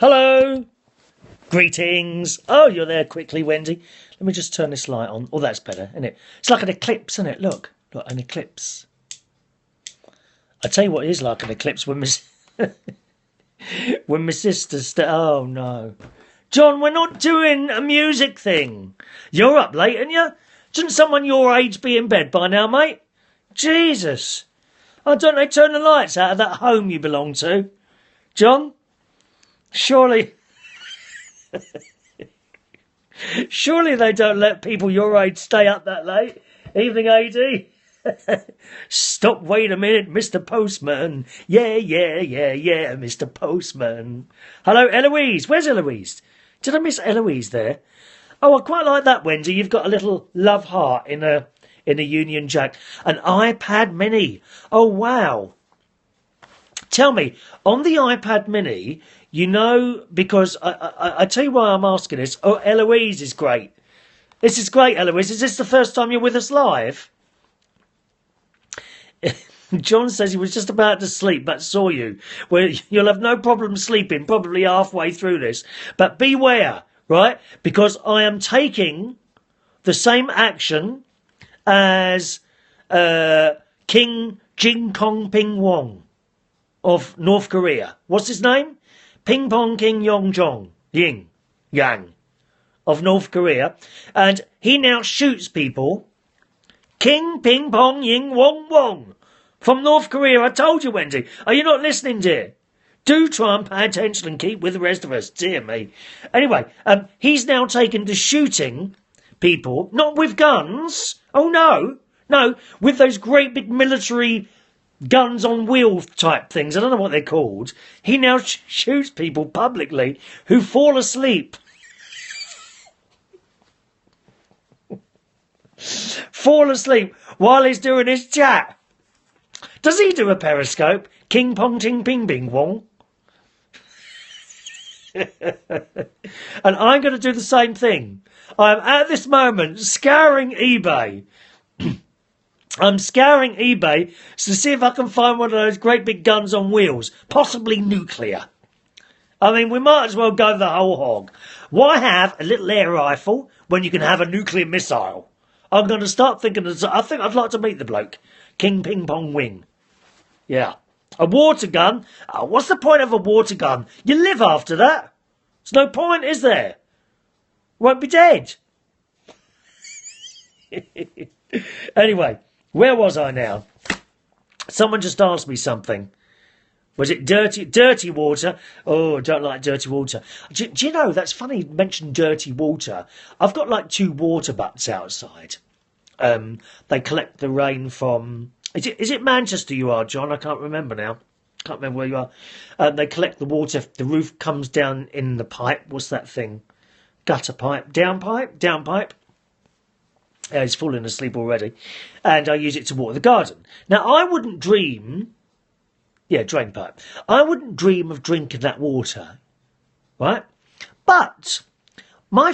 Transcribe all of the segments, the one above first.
Hello. Greetings. Oh, you're there quickly, Wendy. Let me just turn this light on. Oh, that's better, isn't it? It's like an eclipse, isn't it? Look, an eclipse. I tell you what it is like an eclipse when my sister's... Oh, no. John, we're not doing a music thing. You're up late, aren't you? Shouldn't someone your age be in bed by now, mate? Jesus. Oh, don't they turn the lights out of that home you belong to? John? Surely... Surely they don't let people your age stay up that late. Evening, AD. Stop, wait a minute, Mr. Postman. Yeah, Mr. Postman. Hello, Eloise. Where's Eloise? Did I miss Eloise there? Oh, I quite like that, Wendy. You've got a little love heart in a Union Jack. An iPad Mini. Oh, wow. Tell me, on the iPad Mini, you know, because I tell you why I'm asking this. Oh, Eloise is great. This is great, Eloise. Is this the first time you're with us live? John says he was just about to sleep, but saw you. Well, you'll have no problem sleeping, probably halfway through this. But beware, right? Because I am taking the same action as King Jin Kong Ping Wong of North Korea. What's his name? Ping Pong King Yong Jong Yang of North Korea. And he now shoots people. King Ping Pong Ying Wong Wong from North Korea. I told you, Wendy. Are you not listening, dear? Do try and pay attention and keep with the rest of us. Dear me. Anyway, he's now taken to shooting people, not with guns. Oh, no. No, with those great big military guns on wheels type things. I don't know what they're called. He now shoots people publicly who fall asleep. Fall asleep while he's doing his chat. Does he do a periscope? King Pong Ting Ping Bing Wong. And I'm going to do the same thing. I'm at this moment scouring eBay. I'm scouring eBay to see if I can find one of those great big guns on wheels, possibly nuclear. I mean, we might as well go the whole hog. Why have a little air rifle when you can have a nuclear missile? I'm going to start thinking, I think I'd like to meet the bloke. King Ping Pong Wing. Yeah. A water gun? Oh, what's the point of a water gun? You live after that. There's no point, is there? Won't be dead. Anyway. Where was I now? Someone just asked me something. Was it dirty water? Oh, I don't like dirty water. Do you know, that's funny you mentioned dirty water. I've got like 2 water butts outside. They collect the rain from... Is it Manchester you are, John? I can't remember now. Can't remember where you are. They collect the water. The roof comes down in the pipe. What's that thing? Gutter pipe? Downpipe? Downpipe? He's fallen asleep already. And I use it to water the garden. Now, I wouldn't dream... Yeah, drain pipe. I wouldn't dream of drinking that water. Right? But my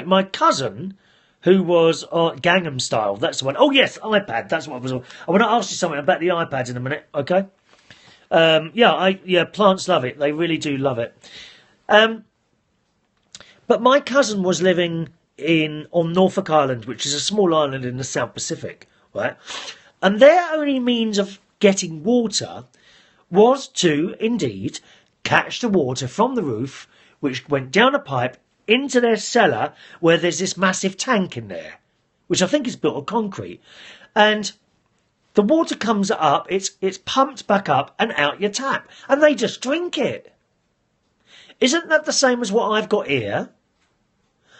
my cousin, who was Gangnam Style, that's the one. Oh, yes, iPad. That's what I was... I want to ask you something about the iPad in a minute, okay? Plants love it. They really do love it. But my cousin was living... on Norfolk Island, which is a small island in the South Pacific, right? And their only means of getting water was to, indeed, catch the water from the roof, which went down a pipe into their cellar, where there's this massive tank in there, which I think is built of concrete. And the water comes up, it's pumped back up and out your tap, and they just drink it. Isn't that the same as what I've got here?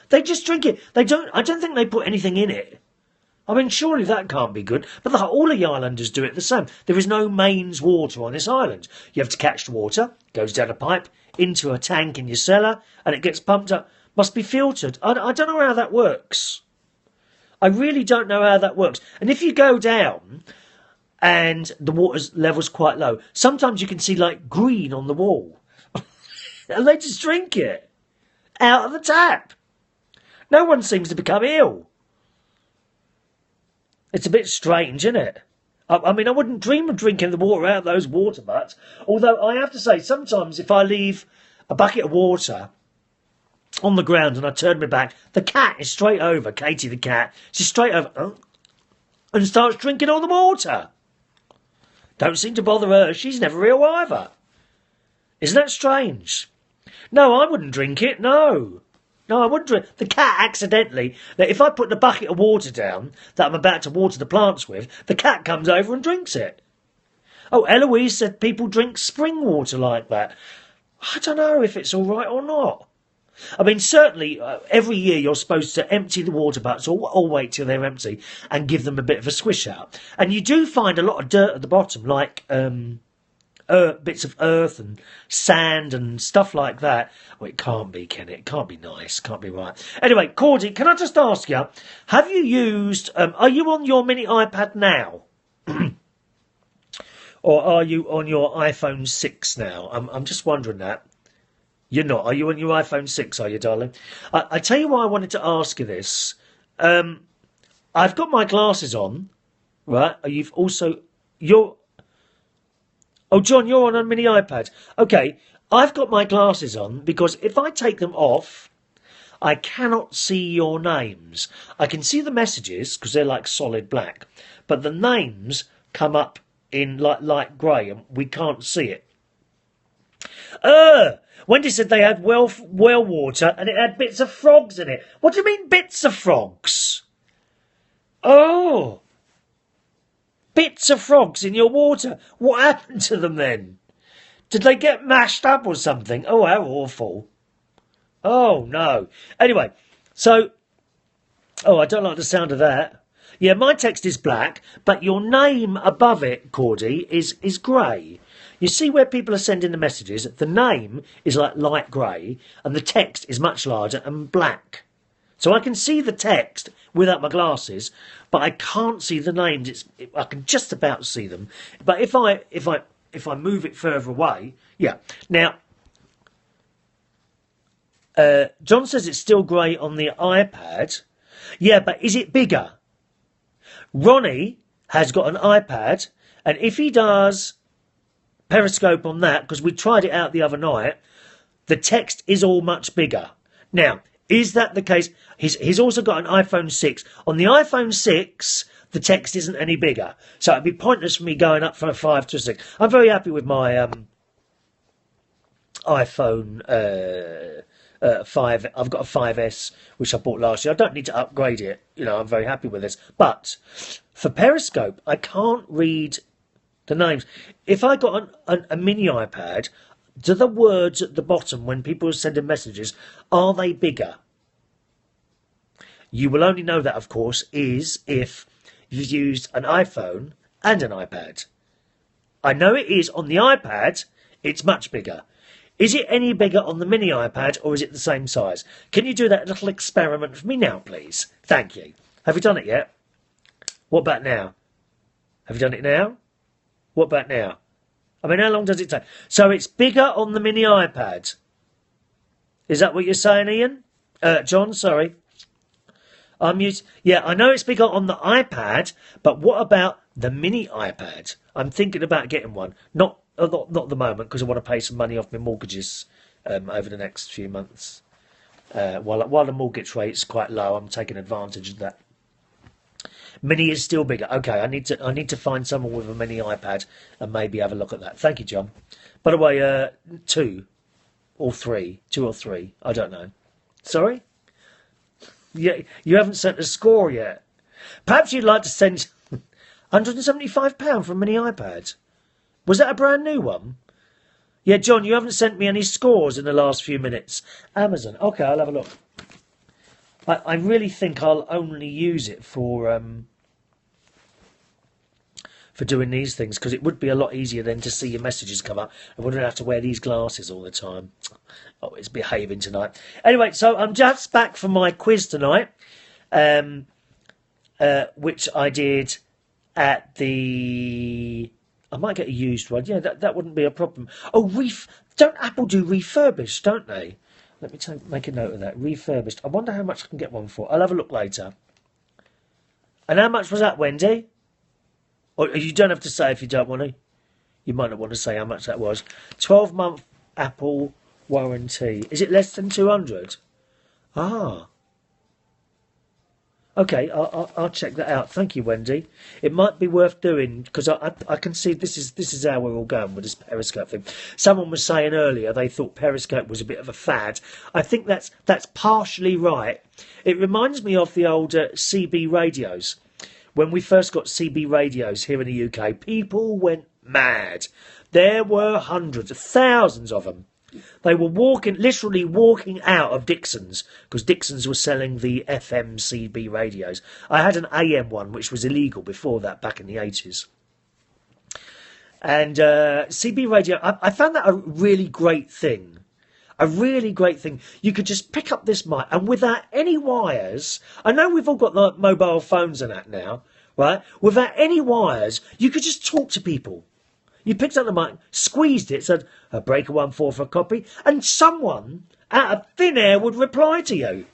They just drink it. I don't think they put anything in it. I mean, surely that can't be good. But all of the islanders do it the same. There is no mains water on this island. You have to catch the water, goes down a pipe, into a tank in your cellar, and it gets pumped up. Must be filtered. I don't know how that works. I really don't know how that works. And if you go down and the water level's quite low, sometimes you can see like green on the wall. And they just drink it out of the tap. No one seems to become ill. It's a bit strange, isn't it? I mean, I wouldn't dream of drinking the water out of those water butts. Although I have to say, sometimes if I leave a bucket of water on the ground and I turn my back, the cat is straight over, Katie the cat, she's straight over and starts drinking all the water. Don't seem to bother her, she's never ill either. Isn't that strange? No, I wouldn't drink it, no. No, I wouldn't drink. The cat accidentally, that if I put the bucket of water down that I'm about to water the plants with, the cat comes over and drinks it. Oh, Eloise said people drink spring water like that. I don't know if it's all right or not. I mean, certainly, every year you're supposed to empty the water butts or wait till they're empty and give them a bit of a squish out. And you do find a lot of dirt at the bottom, like bits of earth and sand and stuff like that. Well, it can't be, can it? It can't be nice. Can't be right. Anyway, Cordy, can I just ask you, have you used... are you on your mini iPad now? Or are you on your iPhone 6 now? I'm just wondering that. You're not. Are you on your iPhone 6, are you, darling? I tell you why I wanted to ask you this. I've got my glasses on, right? You've also... Oh, John, you're on a mini iPad. Okay, I've got my glasses on because if I take them off, I cannot see your names. I can see the messages because they're like solid black, but the names come up in like light grey and we can't see it. Wendy said they had well water and it had bits of frogs in it. What do you mean bits of frogs? Oh, bits of frogs in your water. What happened to them then? Did they get mashed up or something? Oh, how awful. Oh, no. Anyway, so... Oh, I don't like the sound of that. Yeah, my text is black, but your name above it, Cordy, is grey. You see where people are sending the messages? The name is like light grey, and the text is much larger and black. So I can see the text without my glasses, but I can't see the names. I can just about see them. But if I move it further away, yeah. Now, John says it's still grey on the iPad. Yeah, but is it bigger? Ronnie has got an iPad, and if he does Periscope on that, because we tried it out the other night, the text is all much bigger. Now, is that the case? He's also got an iPhone 6. On the iPhone 6, the text isn't any bigger. So it'd be pointless for me going up from a 5 to a 6. I'm very happy with my iPhone 5. I've got a 5S, which I bought last year. I don't need to upgrade it. You know, I'm very happy with this. But for Periscope, I can't read the names. If I got a mini iPad, do the words at the bottom when people are sending messages, are they bigger? You will only know that, of course, is if you've used an iPhone and an iPad. I know it is on the iPad, it's much bigger. Is it any bigger on the mini iPad or is it the same size? Can you do that little experiment for me now, please? Thank you. Have you done it yet? What about now? Have you done it now? What about now? I mean, how long does it take? So it's bigger on the mini iPad. Is that what you're saying, Ian? John, sorry. Yeah, I know it's bigger on the iPad, but what about the mini iPad? I'm thinking about getting one. Not at the moment, because I want to pay some money off my mortgages over the next few months. While the mortgage rate's quite low, I'm taking advantage of that. Mini is still bigger. Okay, I need to find someone with a mini iPad and maybe have a look at that. Thank you, John. By the way, 2 or 3, I don't know. Sorry? Yeah, you haven't sent a score yet. Perhaps you'd like to send £175 for a mini iPad. Was that a brand new one? Yeah, John, you haven't sent me any scores in the last few minutes. Amazon. Okay, I'll have a look. I really think I'll only use it for doing these things, because it would be a lot easier then to see your messages come up. I wouldn't have to wear these glasses all the time. Oh, it's behaving tonight. Anyway, so I'm just back from my quiz tonight, which I did at the... I might get a used one. Yeah, that wouldn't be a problem. Oh, don't Apple do refurbished, don't they? Let me make a note of that. Refurbished. I wonder how much I can get one for. I'll have a look later. And how much was that, Wendy? Or you don't have to say if you don't want to. You might not want to say how much that was. 12-month Apple warranty? Is it less than 200? Ah. Okay, I'll check that out. Thank you, Wendy. It might be worth doing because I can see this is how we're all going with this Periscope thing. Someone was saying earlier they thought Periscope was a bit of a fad. I think that's partially right. It reminds me of the old CB radios. When we first got CB radios here in the UK, people went mad. There were hundreds, thousands of them. They were literally walking out of Dixon's, because Dixon's was selling the FM CB radios. I had an AM one, which was illegal before that, back in the 80s. And CB radio, I found that a really great thing. A really great thing. You could just pick up this mic, and without any wires, I know we've all got like mobile phones and that now, right? Without any wires, you could just talk to people. You picked up the mic, squeezed it, said, a breaker 1-4 for a copy, and someone out of thin air would reply to you.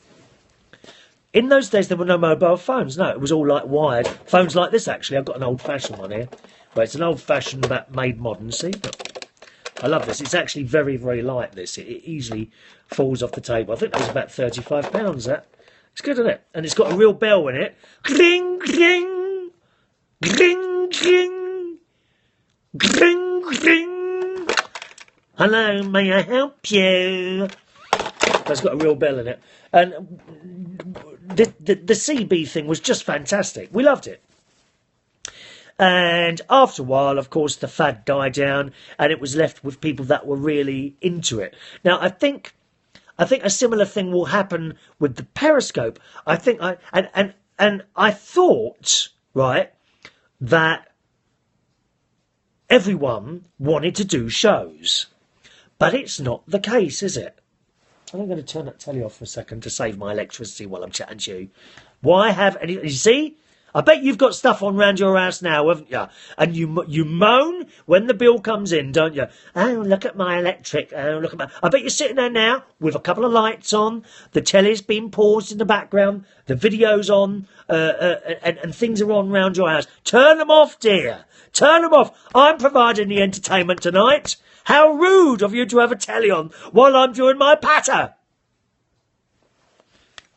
In those days, there were no mobile phones. No, it was all like wired. Phones like this, actually. I've got an old-fashioned one here. Well, it's an old-fashioned but made modern, see? But I love this. It's actually very, very light, this. It easily falls off the table. I think that was about £35, that. It's good, isn't it? And it's got a real bell in it. Cling, cling, cling, cling. Gring, gring. Hello, may I help you? It's got a real bell in it. And the CB thing was just fantastic. We loved it. And after a while, of course, the fad died down and it was left with people that were really into it. Now, I think a similar thing will happen with the Periscope. I thought, right, that everyone wanted to do shows. But it's not the case, is it? I'm going to turn that telly off for a second to save my electricity while I'm chatting to you. Why have any... You see? I bet you've got stuff on round your house now, haven't you? And you moan when the bill comes in, don't you? Oh, look at my electric. Oh, look at my... I bet you're sitting there now with a couple of lights on. The telly's been paused in the background. The video's on. And things are on round your house. Turn them off, dear. Turn them off. I'm providing the entertainment tonight. How rude of you to have a telly on while I'm doing my patter.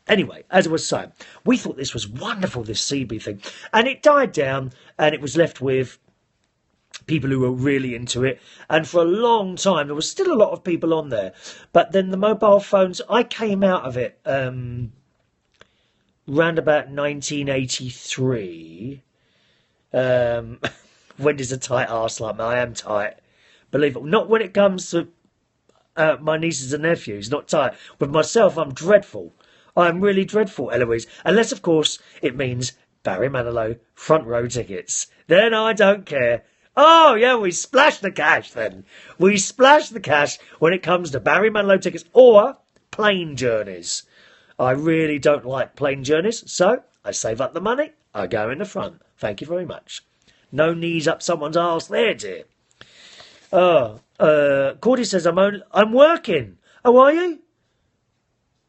Anyway, as I was saying, we thought this was wonderful, this CB thing. And it died down and it was left with people who were really into it. And for a long time, there was still a lot of people on there. But then the mobile phones, I came out of it round about 1983. Wendy's a tight arse like me. I am tight. Believe it. Not when it comes to my nieces and nephews. Not tight. With myself, I'm dreadful. I'm really dreadful, Eloise. Unless, of course, it means Barry Manilow front row tickets. Then I don't care. Oh, yeah, we splash the cash then. We splash the cash when it comes to Barry Manilow tickets or plane journeys. I really don't like plane journeys, so I save up the money. I go in the front. Thank you very much. No knees up someone's arse there, dear. Cordy says, I'm working. Oh, are you?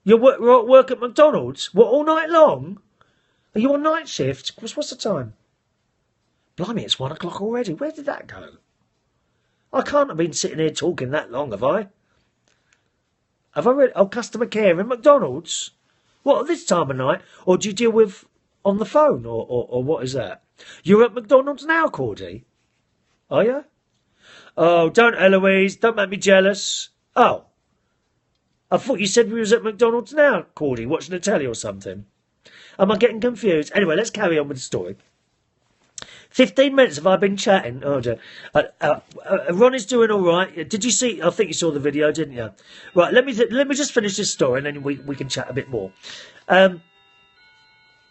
You're at work at McDonald's? What, all night long? Are you on night shift? What's the time? Blimey, it's 1 o'clock already. Where did that go? I can't have been sitting here talking that long, have I? Have I read customer care in McDonald's? What, at this time of night? Or do you deal with on the phone? Or what is that? You're at McDonald's now, Cordy? Are you? Oh, don't, Eloise. Don't make me jealous. Oh. I thought you said we was at McDonald's now, Cordy, watching the telly or something. Am I getting confused? Anyway, let's carry on with the story. 15 minutes have I been chatting. Oh, dear. Ronnie's doing all right. Did you see? I think you saw the video, didn't you? Right, let me just finish this story and then we can chat a bit more. And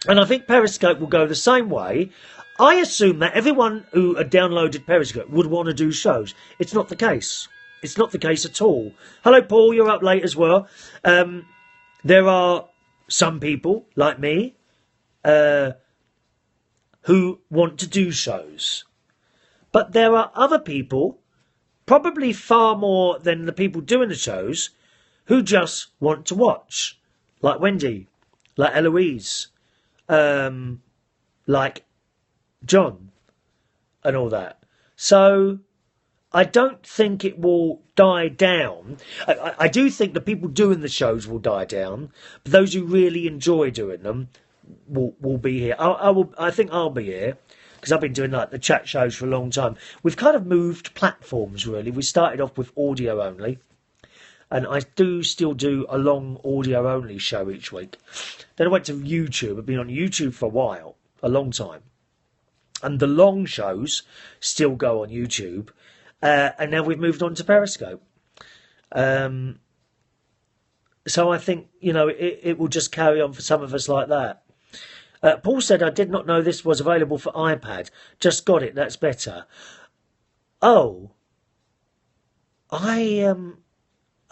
I think Periscope will go the same way. I assume that everyone who had downloaded Periscope would want to do shows. It's not the case. It's not the case at all. Hello, Paul. You're up late as well. There are some people, like me, who want to do shows. But there are other people, probably far more than the people doing the shows, who just want to watch. Like Wendy, like Eloise, like John, and all that. So I don't think it will die down. I do think the people doing the shows will die down, but those who really enjoy doing them will be here. I think I'll be here because I've been doing like the chat shows for a long time. We've kind of moved platforms really. We started off with audio only, and I do still do a long audio only show each week. Then I went to YouTube. I've been on YouTube for a while, a long time, and the long shows still go on YouTube. And now we've moved on to Periscope. So I think, it will just carry on for some of us like that. Paul said, I did not know this was available for iPad. Just got it, that's better. Oh. Am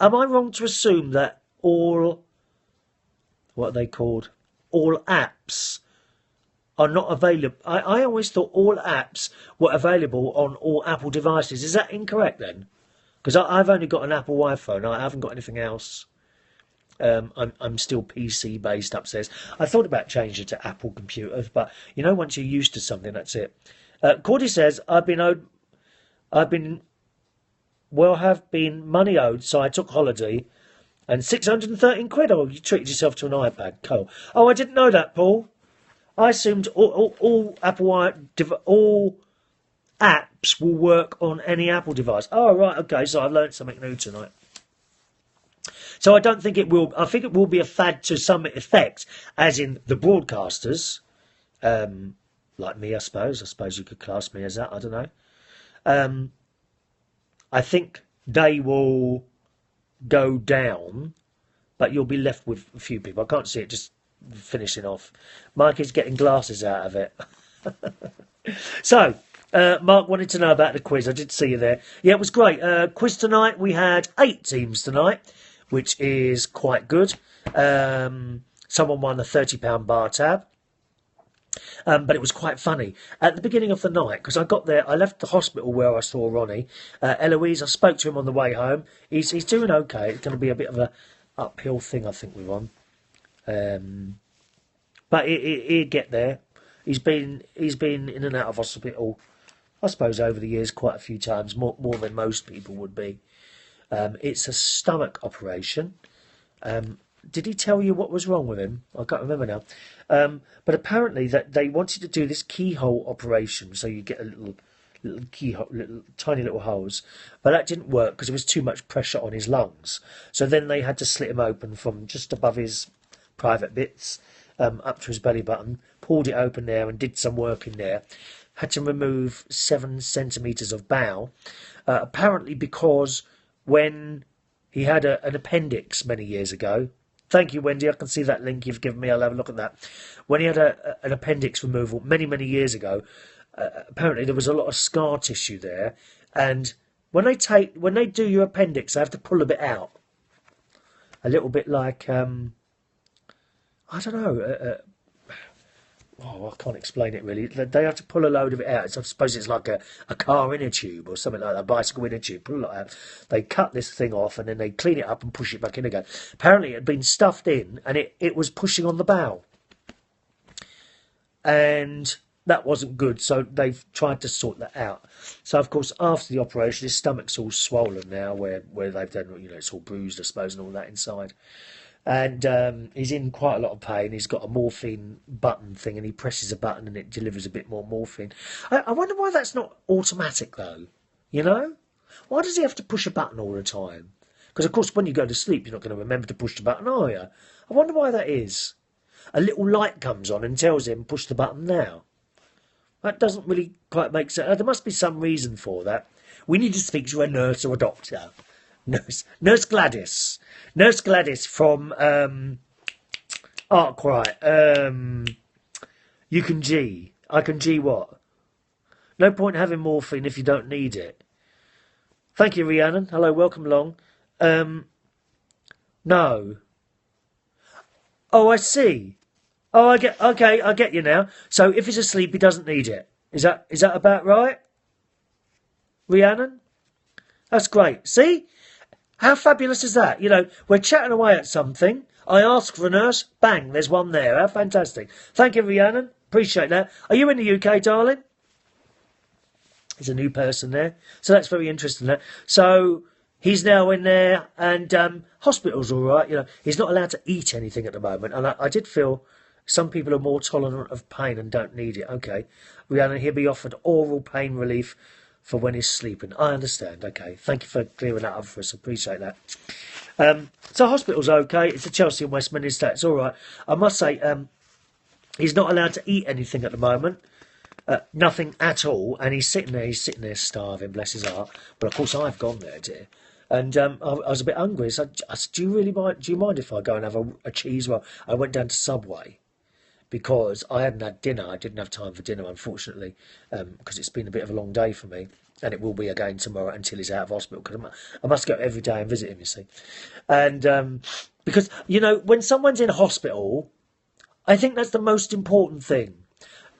I wrong to assume that all apps are not available? I always thought all apps were available on all Apple devices. Is that incorrect then? Because I've only got an Apple iPhone. I haven't got anything else. I'm still PC based upstairs. I thought about changing to Apple computers, but once you're used to something, that's it. Cordy says have been money owed, so I took holiday, and 613 quid. Oh, you treated yourself to an iPad, Cole. Oh, I didn't know that, Paul. I assumed all apps will work on any Apple device. Oh, right, okay, so I've learned something new tonight. So I don't think it will. I think it will be a fad to some effect, as in the broadcasters, like me, I suppose. I suppose you could class me as that. I don't know. I think they will go down, but you'll be left with a few people. I can't see it just finishing off. Mike is getting glasses out of it. So, Mark wanted to know about the quiz. I did see you there. Yeah, it was great. Quiz tonight. We had 8 teams tonight, which is quite good. Someone won a £30 bar tab. But it was quite funny. At the beginning of the night, because I got there, I left the hospital where I saw Ronnie. Eloise, I spoke to him on the way home. He's doing okay. It's going to be a bit of a uphill thing, I think, we're on. But he'd get there. He's been in and out of hospital, I suppose, over the years quite a few times, more than most people would be. It's a stomach operation. Did he tell you what was wrong with him? I can't remember now. But apparently that they wanted to do this keyhole operation, so you get a little keyhole, tiny little holes. But that didn't work because there was too much pressure on his lungs. So then they had to slit him open from just above his private bits up to his belly button, pulled it open there and did some work in there. Had to remove 7 centimetres of bowel, apparently because when he had an appendix many years ago. Thank you, Wendy. I can see that link you've given me. I'll have a look at that. When he had an appendix removal many, many years ago, apparently there was a lot of scar tissue there. And when they do your appendix, they have to pull a bit out. A little bit like, I don't know, I can't explain it really. They have to pull a load of it out. I suppose it's like a car inner tube or something like that, a bicycle inner tube. Pull it out. They cut this thing off and then they clean it up and push it back in again. Apparently it had been stuffed in and it was pushing on the bowel. And that wasn't good, so they've tried to sort that out. So, of course, after the operation, his stomach's all swollen now, where they've done, it's all bruised, I suppose, and all that inside. And he's in quite a lot of pain. He's got a morphine button thing, and he presses a button and it delivers a bit more morphine. I wonder why that's not automatic, though. Why does he have to push a button all the time? Because, of course, when you go to sleep, you're not going to remember to push the button, are you? I wonder why that is. A little light comes on and tells him, push the button now. That doesn't really quite make sense. There must be some reason for that. We need to speak to a nurse or a doctor. Nurse Gladys. Nurse Gladys from Arkwright. You can G. I can G what? No point having morphine if you don't need it. Thank you, Rhiannon. Hello, welcome along. No. Oh, I see. Oh, I get you now. So if he's asleep, he doesn't need it. Is that about right? Rhiannon? That's great. See? How fabulous is that? We're chatting away at something. I ask for a nurse. Bang, there's one there. How fantastic. Thank you, Rhiannon. Appreciate that. Are you in the UK, darling? There's a new person there. So that's very interesting. So he's now in there, and hospital's all right. You know, he's not allowed to eat anything at the moment. And I did feel some people are more tolerant of pain and don't need it. Okay. He'll be offered oral pain relief for when he's sleeping. I understand. Okay. Thank you for clearing that up for us. Appreciate that. So hospital's okay. It's a Chelsea and Westminster. It's all right. I must say, he's not allowed to eat anything at the moment. Nothing at all. And he's sitting there starving, bless his heart. But of course I've gone there, dear. And I was a bit hungry. So I said, do you mind if I go and have a cheese roll? I went down to Subway because I hadn't had dinner. I didn't have time for dinner, unfortunately, because it's been a bit of a long day for me. And it will be again tomorrow until he's out of hospital. Because I must go every day and visit him, you see. And because, you know, when someone's in hospital, I think that's the most important thing.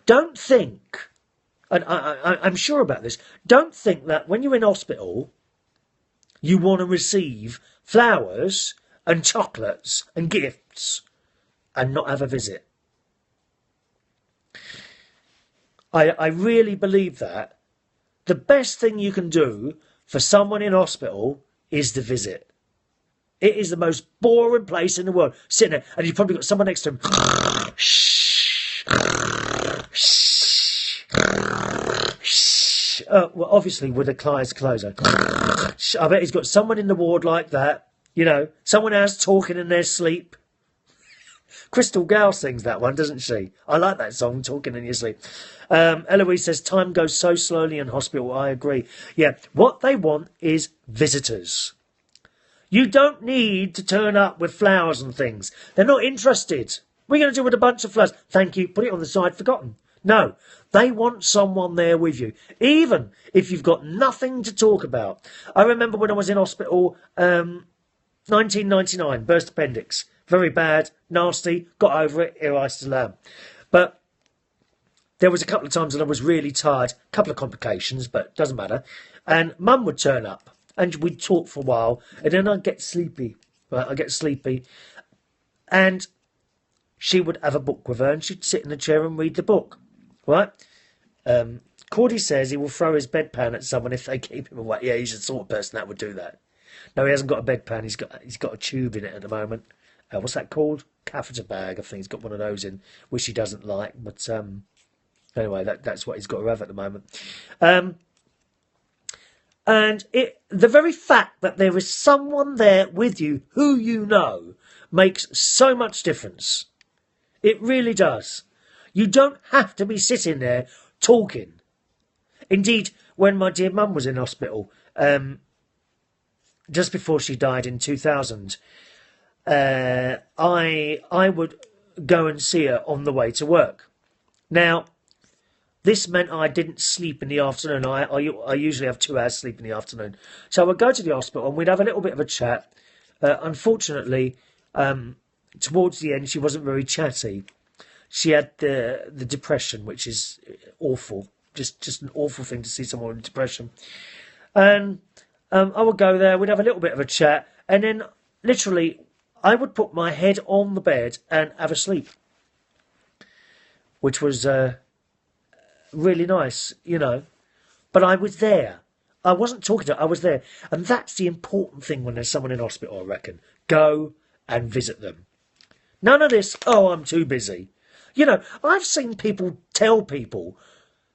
Don't think, and I'm sure about this, don't think that when you're in hospital, you want to receive flowers and chocolates and gifts and not have a visit. I really believe that. The best thing you can do for someone in hospital is to visit. It is the most boring place in the world. Sitting there, and you've probably got someone next to him. Well, obviously, with the eyes closed. I bet he's got someone in the ward like that. You know, someone else talking in their sleep. Crystal Gal sings that one, doesn't she? I like that song, Talking in Your Sleep. Eloise says, time goes so slowly in hospital. I agree. Yeah, what they want is visitors. You don't need to turn up with flowers and things. They're not interested. What are you going to do with a bunch of flowers? Thank you. Put it on the side, forgotten. No, they want someone there with you, even if you've got nothing to talk about. I remember when I was in hospital, 1999, burst appendix. Very bad, nasty, got over it, here I still am. But there was a couple of times that I was really tired, a couple of complications, but doesn't matter. And Mum would turn up, and we'd talk for a while, and then I'd get sleepy. Right, I'd get sleepy. And she would have a book with her, and she'd sit in the chair and read the book. Right? Cordy says he will throw his bedpan at someone if they keep him away. Yeah, he's the sort of person that would do that. No, he hasn't got a bedpan, he's got a tube in it at the moment. What's that called? Catheter bag, I think he's got one of those in, which he doesn't like. But anyway, that's what he's got to have at the moment. And the very fact that there is someone there with you who you know makes so much difference. It really does. You don't have to be sitting there talking. Indeed, when my dear mum was in hospital, just before she died in 2000, I would go and see her on the way to work. Now, this meant I didn't sleep in the afternoon. I usually have 2 hours sleep in the afternoon. So I would go to the hospital and we'd have a little bit of a chat. Unfortunately, towards the end, she wasn't very chatty. She had the depression, which is awful. Just an awful thing to see someone with depression. And I would go there, we'd have a little bit of a chat, and then literally I would put my head on the bed and have a sleep, which was really nice, you know. But I was there. I wasn't talking to her, I was there. And that's the important thing when there's someone in hospital, I reckon. Go and visit them. None of this, oh, I'm too busy. You know, I've seen people tell people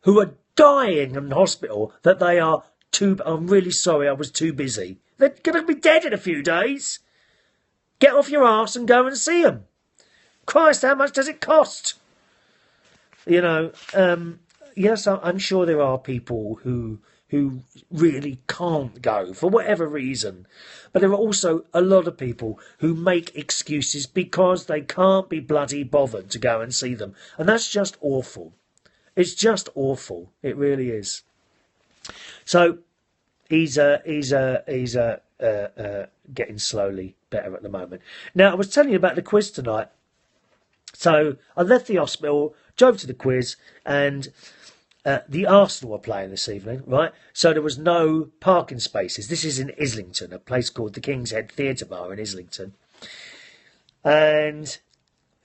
who are dying in hospital that they are I'm really sorry, I was too busy. They're going to be dead in a few days. Get off your arse and go and see them. Christ, how much does it cost? You know, yes, I'm sure there are people who really can't go for whatever reason. But there are also a lot of people who make excuses because they can't be bloody bothered to go and see them. And that's just awful. It's just awful. It really is. So he's getting slowly better at the moment. Now, I was telling you about the quiz tonight. So I left the hospital, drove to the quiz, and the Arsenal are playing this evening, right? So there was no parking spaces. This is in Islington, a place called the King's Head Theatre Bar in Islington. And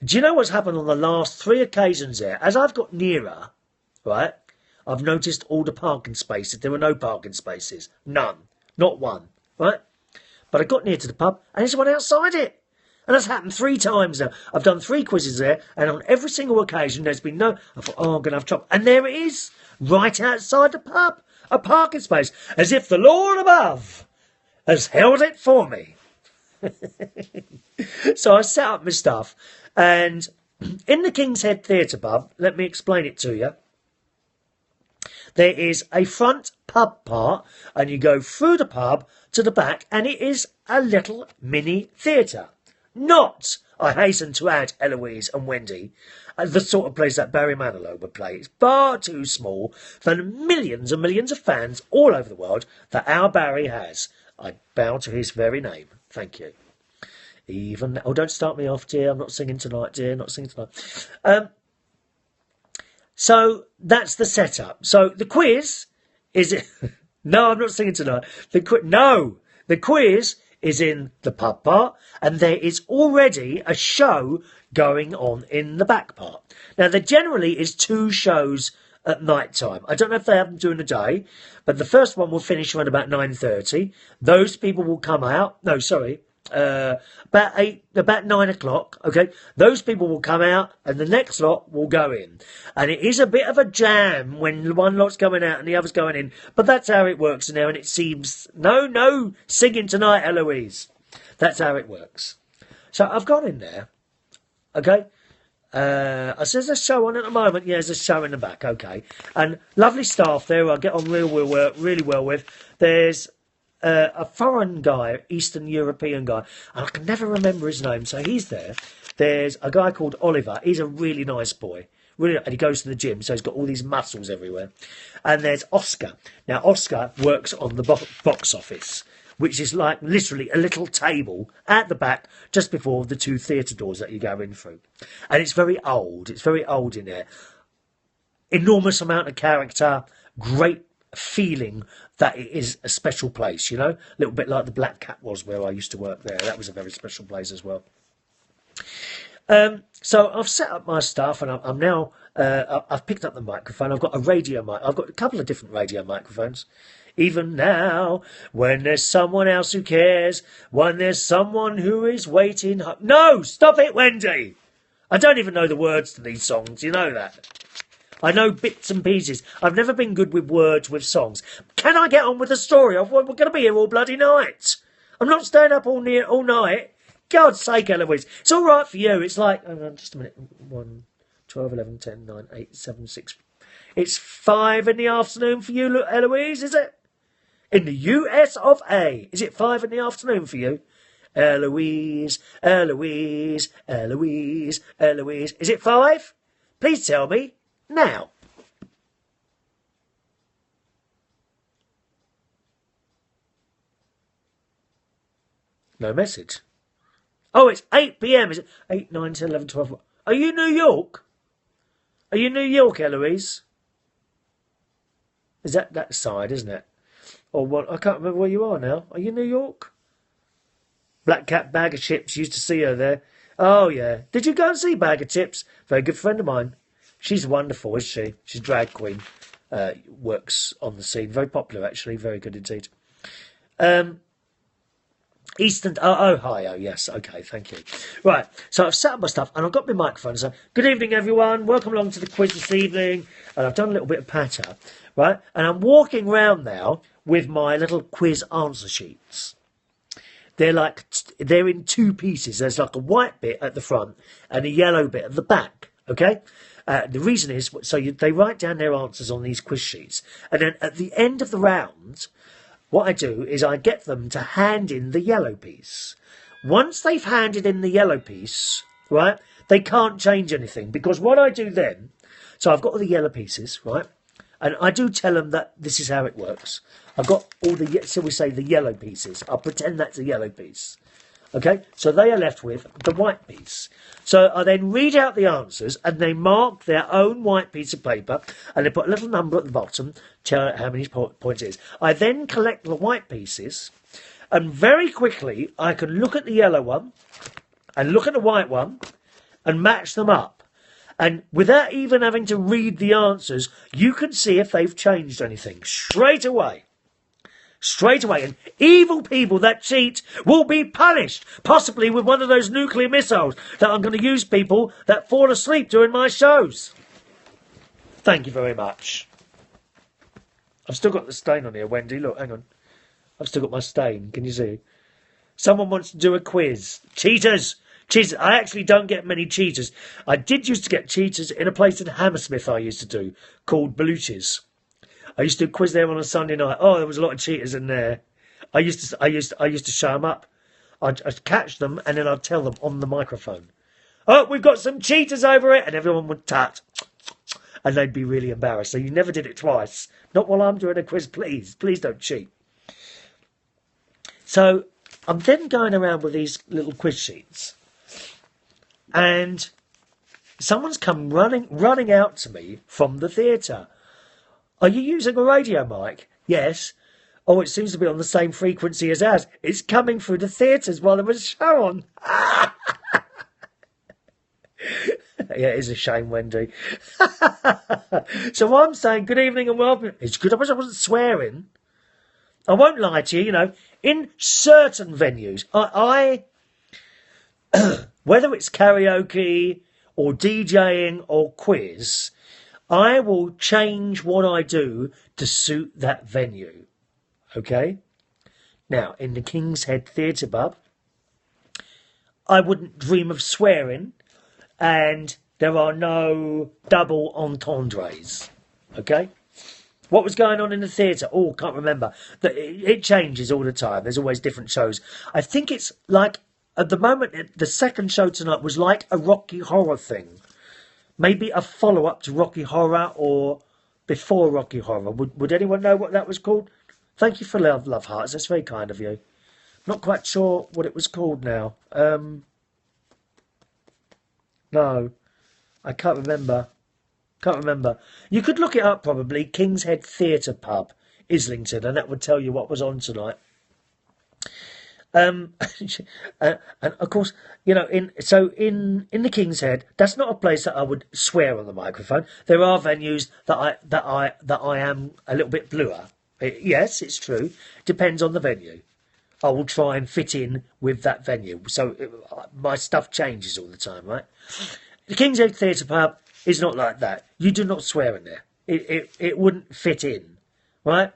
do you know what's happened on the last 3 occasions there? As I've got nearer, right, I've noticed all the parking spaces. There were no parking spaces. None. Not one. Right? But I got near to the pub and there's one outside it. And that's happened 3 times now. I've done 3 quizzes there, and on every single occasion there's been no... I thought, oh, I'm going to have trouble. And there it is, right outside the pub. A parking space. As if the Lord above has held it for me. So I set up my stuff, and in the King's Head Theatre pub, let me explain it to you. There is a front pub part, and you go through the pub to the back, and it is a little mini theatre. Not, I hasten to add, Eloise and Wendy, the sort of place that Barry Manilow would play. It's far too small for the millions and millions of fans all over the world that our Barry has. I bow to his very name. Thank you. Even... Oh, don't start me off, dear. I'm not singing tonight, dear. Not singing tonight. So that's the setup. So the quiz is... No, I'm not singing tonight. The quiz is in the pub part, and there is already a show going on in the back part. Now, there generally is 2 shows at night time. I don't know if they have them during the day, but the first one will finish around about 9:30. Those people will come out. No, sorry. About 9 o'clock, okay? Those people will come out, and the next lot will go in. And it is a bit of a jam when one lot's going out and the other's going in. But that's how it works now, and it seems... No singing tonight, Eloise. That's how it works. So I've gone in there, okay? I says there's a show on at the moment. Yeah, there's a show in the back, okay. And lovely staff there I get on really well with. There's... a foreign guy, Eastern European guy, and I can never remember his name, so he's there. There's a guy called Oliver. He's a really nice boy. Really, and he goes to the gym, so he's got all these muscles everywhere. And there's Oscar. Now, Oscar works on the box office, which is like literally a little table at the back just before the 2 theatre doors that you go in through. And it's very old. It's very old in there. Enormous amount of character, great feeling that it is a special place, you know, a little bit like the Black Cat was where I used to work there. That was a very special place as well. So I've set up my stuff, and I'm now I've picked up the microphone. I've got a radio mic. I've got a couple of different radio microphones. Even now, when there's someone else who cares, when there's someone who is waiting. No, stop it, Wendy. I don't even know the words to these songs. You know that. I know bits and pieces. I've never been good with words with songs. Can I get on with the story? We're going to be here all bloody night. I'm not staying up all night. God's sake, Eloise. It's all right for you. It's like... Hang on, just a minute. 1, 12, 11, 10, 9, 8, 7, 6... It's 5 in the afternoon for you, Eloise, is it? In the US of A. Is it 5 in the afternoon for you? Eloise, Eloise, Eloise, Eloise. Is it 5? Please tell me. Now. No message. Oh, it's 8 p.m. Is it 8, 9, 10, 11, 12? Are you New York? Are you New York, Eloise? Is that side, isn't it? Or what? I can't remember where you are now. Are you New York? Black Cat Bag of Chips. Used to see her there. Oh, yeah. Did you go and see Bag of Chips? Very good friend of mine. She's wonderful, isn't she? She's a drag queen. Works on the scene. Very popular, actually. Very good indeed. Eastern... Ohio, yes. Okay, thank you. Right, so I've set up my stuff and I've got my microphone. So, good evening, everyone. Welcome along to the quiz this evening. And I've done a little bit of patter, right? And I'm walking round now with my little quiz answer sheets. They're in 2 pieces. There's like a white bit at the front and a yellow bit at the back, okay? The reason is, so they write down their answers on these quiz sheets. And then at the end of the round, what I do is I get them to hand in the yellow piece. Once they've handed in the yellow piece, right, they can't change anything. Because what I do then, so I've got all the yellow pieces, right, and I do tell them that this is how it works. I've got all the, so we say the yellow pieces. I'll pretend that's a yellow piece. Okay, so they are left with the white piece. So I then read out the answers and they mark their own white piece of paper and they put a little number at the bottom, tell how many points it is. I then collect the white pieces and very quickly I can look at the yellow one and look at the white one and match them up. And without even having to read the answers, you can see if they've changed anything straight away. Straight away. And evil people that cheat will be punished, possibly with one of those nuclear missiles that I'm going to use people that fall asleep during my shows. Thank you very much. I've still got the stain on here, Wendy. Look, hang on. I've still got my stain. Can you see? Someone wants to do a quiz. Cheaters! Cheaters. I actually don't get many cheaters. I did used to get cheaters in a place in Hammersmith I used to do, called Belucci's. I used to do a quiz there on a Sunday night. Oh, there was a lot of cheaters in there. I used to show them up. I'd catch them and then I'd tell them on the microphone. Oh, we've got some cheaters over it. And everyone would tut. And they'd be really embarrassed. So you never did it twice. Not while I'm doing a quiz, please. Please don't cheat. So I'm then going around with these little quiz sheets. And someone's come running out to me from the theatre. Are you using a radio mic? Yes. Oh, it seems to be on the same frequency as ours. It's coming through the theatres while there was a show on. Yeah, it is a shame, Wendy. So I'm saying good evening and welcome. It's good. I wish I wasn't swearing. I won't lie to you, in certain venues, I whether it's karaoke or DJing or quiz, I will change what I do to suit that venue. Okay? Now, in the King's Head Theatre Pub, I wouldn't dream of swearing, and there are no double entendres. Okay? What was going on in the theatre? Oh, can't remember. It changes all the time. There's always different shows. I think it's like, at the moment, the second show tonight was like a Rocky Horror thing. Maybe a follow-up to Rocky Horror or before Rocky Horror. Would anyone know what that was called? Thank you for love hearts. That's very kind of you. Not quite sure what it was called now. No, I can't remember. Can't remember. You could look it up probably. King's Head Theatre Pub, Islington, and that would tell you what was on tonight. And of course, in the King's Head, that's not a place that I would swear on the microphone. There are venues that I am a little bit bluer. Yes, it's true. Depends on the venue. I will try and fit in with that venue. So my stuff changes all the time, right? The King's Head Theatre Pub is not like that. You do not swear in there. It wouldn't fit in, right?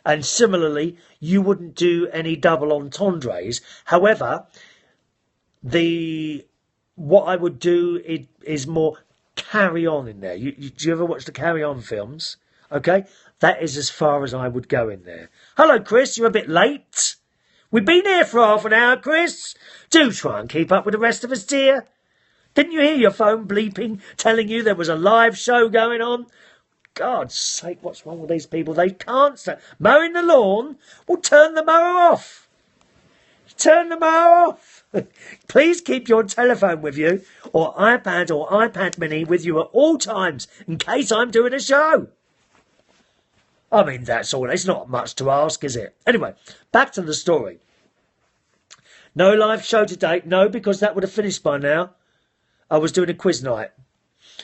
And similarly, you wouldn't do any double entendres. However, what I would do is more carry on in there. Do you ever watch the Carry On films? Okay, that is as far as I would go in there. Hello, Chris. You're a bit late. We've been here for half an hour, Chris. Do try and keep up with the rest of us, dear. Didn't you hear your phone bleeping, telling you there was a live show going on? God's sake, what's wrong with these people? They can't stand. Mowing the lawn? Well, turn the mower off. Turn the mower off. Please keep your telephone with you, or iPad mini with you at all times, in case I'm doing a show. I mean, that's all. It's not much to ask, is it? Anyway, back to the story. No live show today. No, because that would have finished by now. I was doing a quiz night.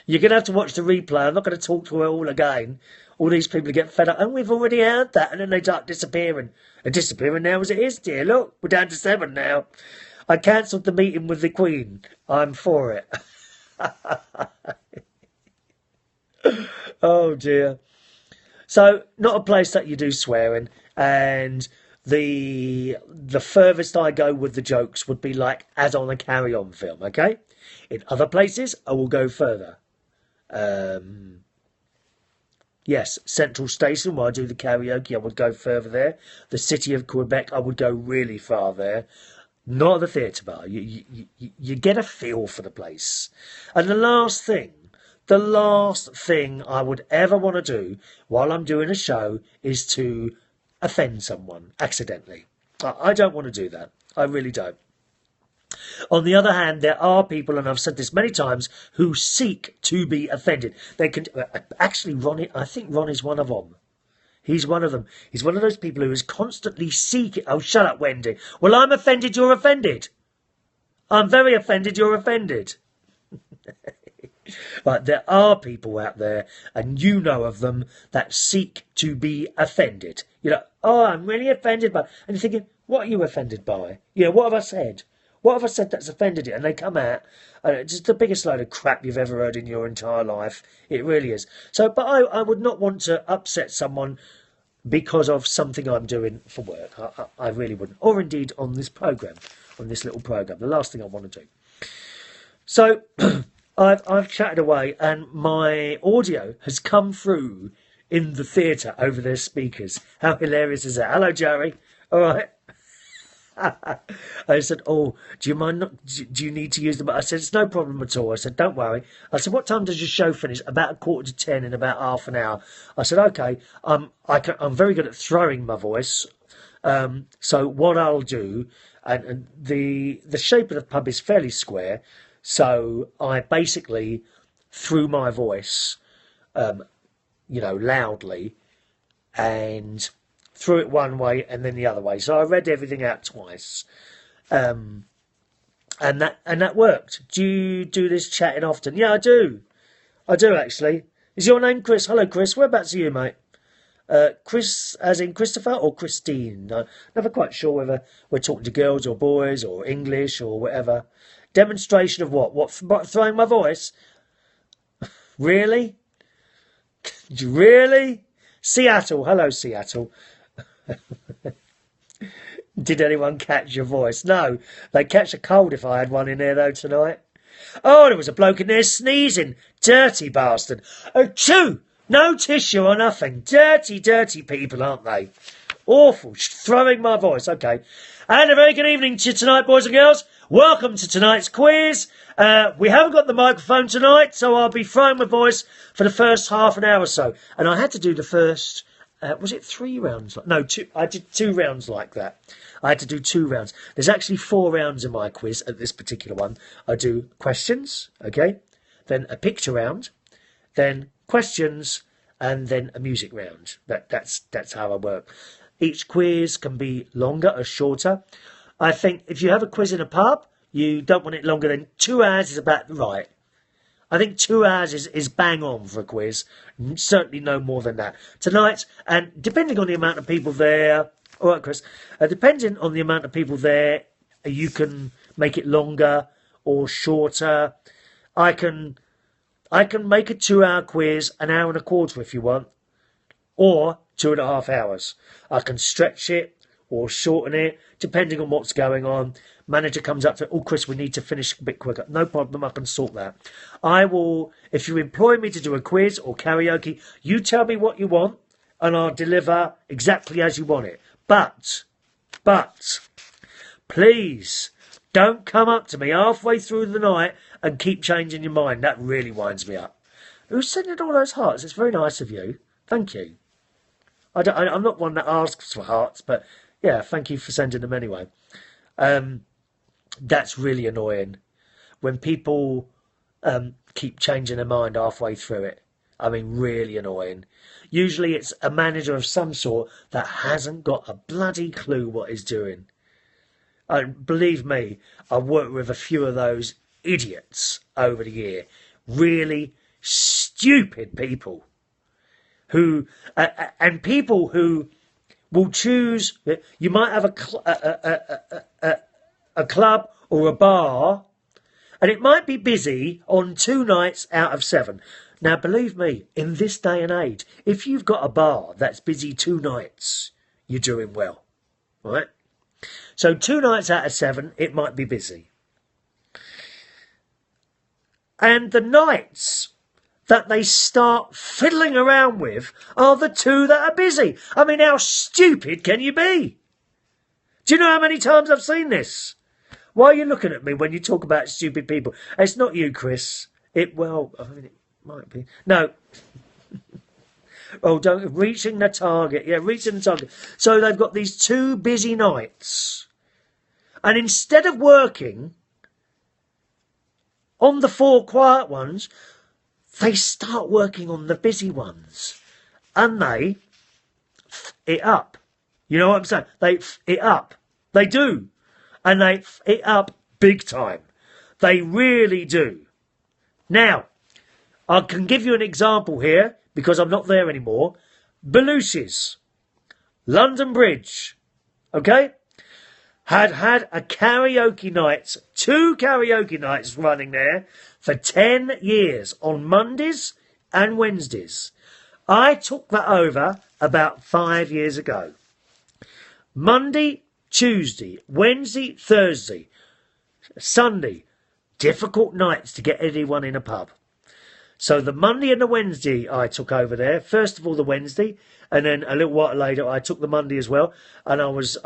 You're going to have to watch the replay. I'm not going to talk to it all again. All these people get fed up. And we've already heard that. And then they start disappearing. And disappearing now as it is, dear. Look, we're down to 7 now. I cancelled the meeting with the Queen. I'm for it. Oh, dear. So, not a place that you do swearing. And the furthest I go with the jokes would be like as on a Carry On film, okay? In other places, I will go further. Yes, Central Station, where I do the karaoke, I would go further there. The City of Quebec, I would go really far there. Not the theatre bar. You get a feel for the place. And the last thing I would ever want to do while I'm doing a show is to offend someone accidentally. I don't want to do that. I really don't. On the other hand, there are people, and I've said this many times, who seek to be offended. They can actually, Ronnie. I think Ron is one of them. He's one of them. He's one of those people who is constantly seeking. Oh, shut up, Wendy. Well, I'm offended. You're offended. I'm very offended. You're offended. But there are people out there, and you know of them, that seek to be offended. You know, oh, I'm really offended by... And you're thinking, what are you offended by? You know, what have I said? What have I said that's offended you? And they come out, and it's just the biggest load of crap you've ever heard in your entire life. It really is. So, but I would not want to upset someone because of something I'm doing for work. I really wouldn't. Or indeed on this programme, on this little programme. The last thing I want to do. So... I've chatted away, and my audio has come through in the theatre over their speakers. How hilarious is that? Hello, Jerry. All right. I said, oh, do you mind? Do you need to use them? I said, it's no problem at all. I said, don't worry. I said, what time does your show finish? About 9:45 in about half an hour. I said, okay. I'm very good at throwing my voice. So what I'll do, and the shape of the pub is fairly square. So I basically threw my voice, loudly, and threw it one way and then the other way. So I read everything out twice, and that worked. Do you do this chatting often? Yeah, I do. I do actually. Is your name Chris? Hello, Chris. Whereabouts are you, mate? Chris, as in Christopher, or Christine? I'm never quite sure whether we're talking to girls or boys or English or whatever. Demonstration of what? What, throwing my voice? Really? Really? Seattle. Hello, Seattle. Did anyone catch your voice? No. They'd catch a cold if I had one in there, though, tonight. Oh, there was a bloke in there sneezing. Dirty bastard. Achoo! No tissue or nothing. Dirty, dirty people, aren't they? Awful. Throwing my voice. Okay. And a very good evening to you tonight, boys and girls. Welcome to tonight's quiz. We haven't got the microphone tonight, so I'll be throwing my voice for the first half an hour or so. And I had to do the first, was it 3 rounds? No, 2. I did 2 rounds like that. I had to do 2 rounds. There's actually 4 rounds in my quiz at this particular one. I do questions, okay, then a picture round, then questions, and then a music round. That's how I work. Each quiz can be longer or shorter. I think if you have a quiz in a pub, you don't want it longer than 2 hours is about right. I think 2 hours is bang on for a quiz. Certainly no more than that. Tonight, and depending on the amount of people there, all right, Chris, depending on the amount of people there, you can make it longer or shorter. I can make a 2-hour quiz, an hour and a quarter if you want, or 2.5 hours. I can stretch it or shorten it, depending on what's going on. Manager comes up to, oh, Chris, we need to finish a bit quicker. No problem, I can sort that. I will, if you employ me to do a quiz or karaoke, you tell me what you want, and I'll deliver exactly as you want it. But, please, don't come up to me halfway through the night and keep changing your mind. That really winds me up. Who's sending all those hearts? It's very nice of you. Thank you. I'm not one that asks for hearts, but yeah, thank you for sending them anyway. That's really annoying when people keep changing their mind halfway through it. I mean, really annoying. Usually it's a manager of some sort that hasn't got a bloody clue what he's doing. Believe me, I've worked with a few of those idiots over the year. Really stupid people. Who and people who will choose. You might have a club or a bar, and it might be busy on 2 nights out of 7. Now, believe me, in this day and age, if you've got a bar that's busy 2 nights, you're doing well, right? So 2 nights out of 7, it might be busy, and the nights that they start fiddling around with are the 2 that are busy. I mean, how stupid can you be? Do you know how many times I've seen this? Why are you looking at me when you talk about stupid people? It's not you, Chris. I mean, it might be. No. Oh, reaching the target. Yeah, reaching the target. So they've got these 2 busy nights. And instead of working on the 4 quiet ones, they start working on the busy ones, and they f it up. You know what I'm saying? They f it up. They do. And they f it up big time. They really do. Now, I can give you an example here, because I'm not there anymore. Belushi's, London Bridge, okay? Had a karaoke night, 2 karaoke nights running there for 10 years on Mondays and Wednesdays. I took that over about 5 years ago. Monday, Tuesday, Wednesday, Thursday, Sunday, difficult nights to get anyone in a pub. So the Monday and the Wednesday I took over there. First of all the Wednesday, and then a little while later I took the Monday as well. And I was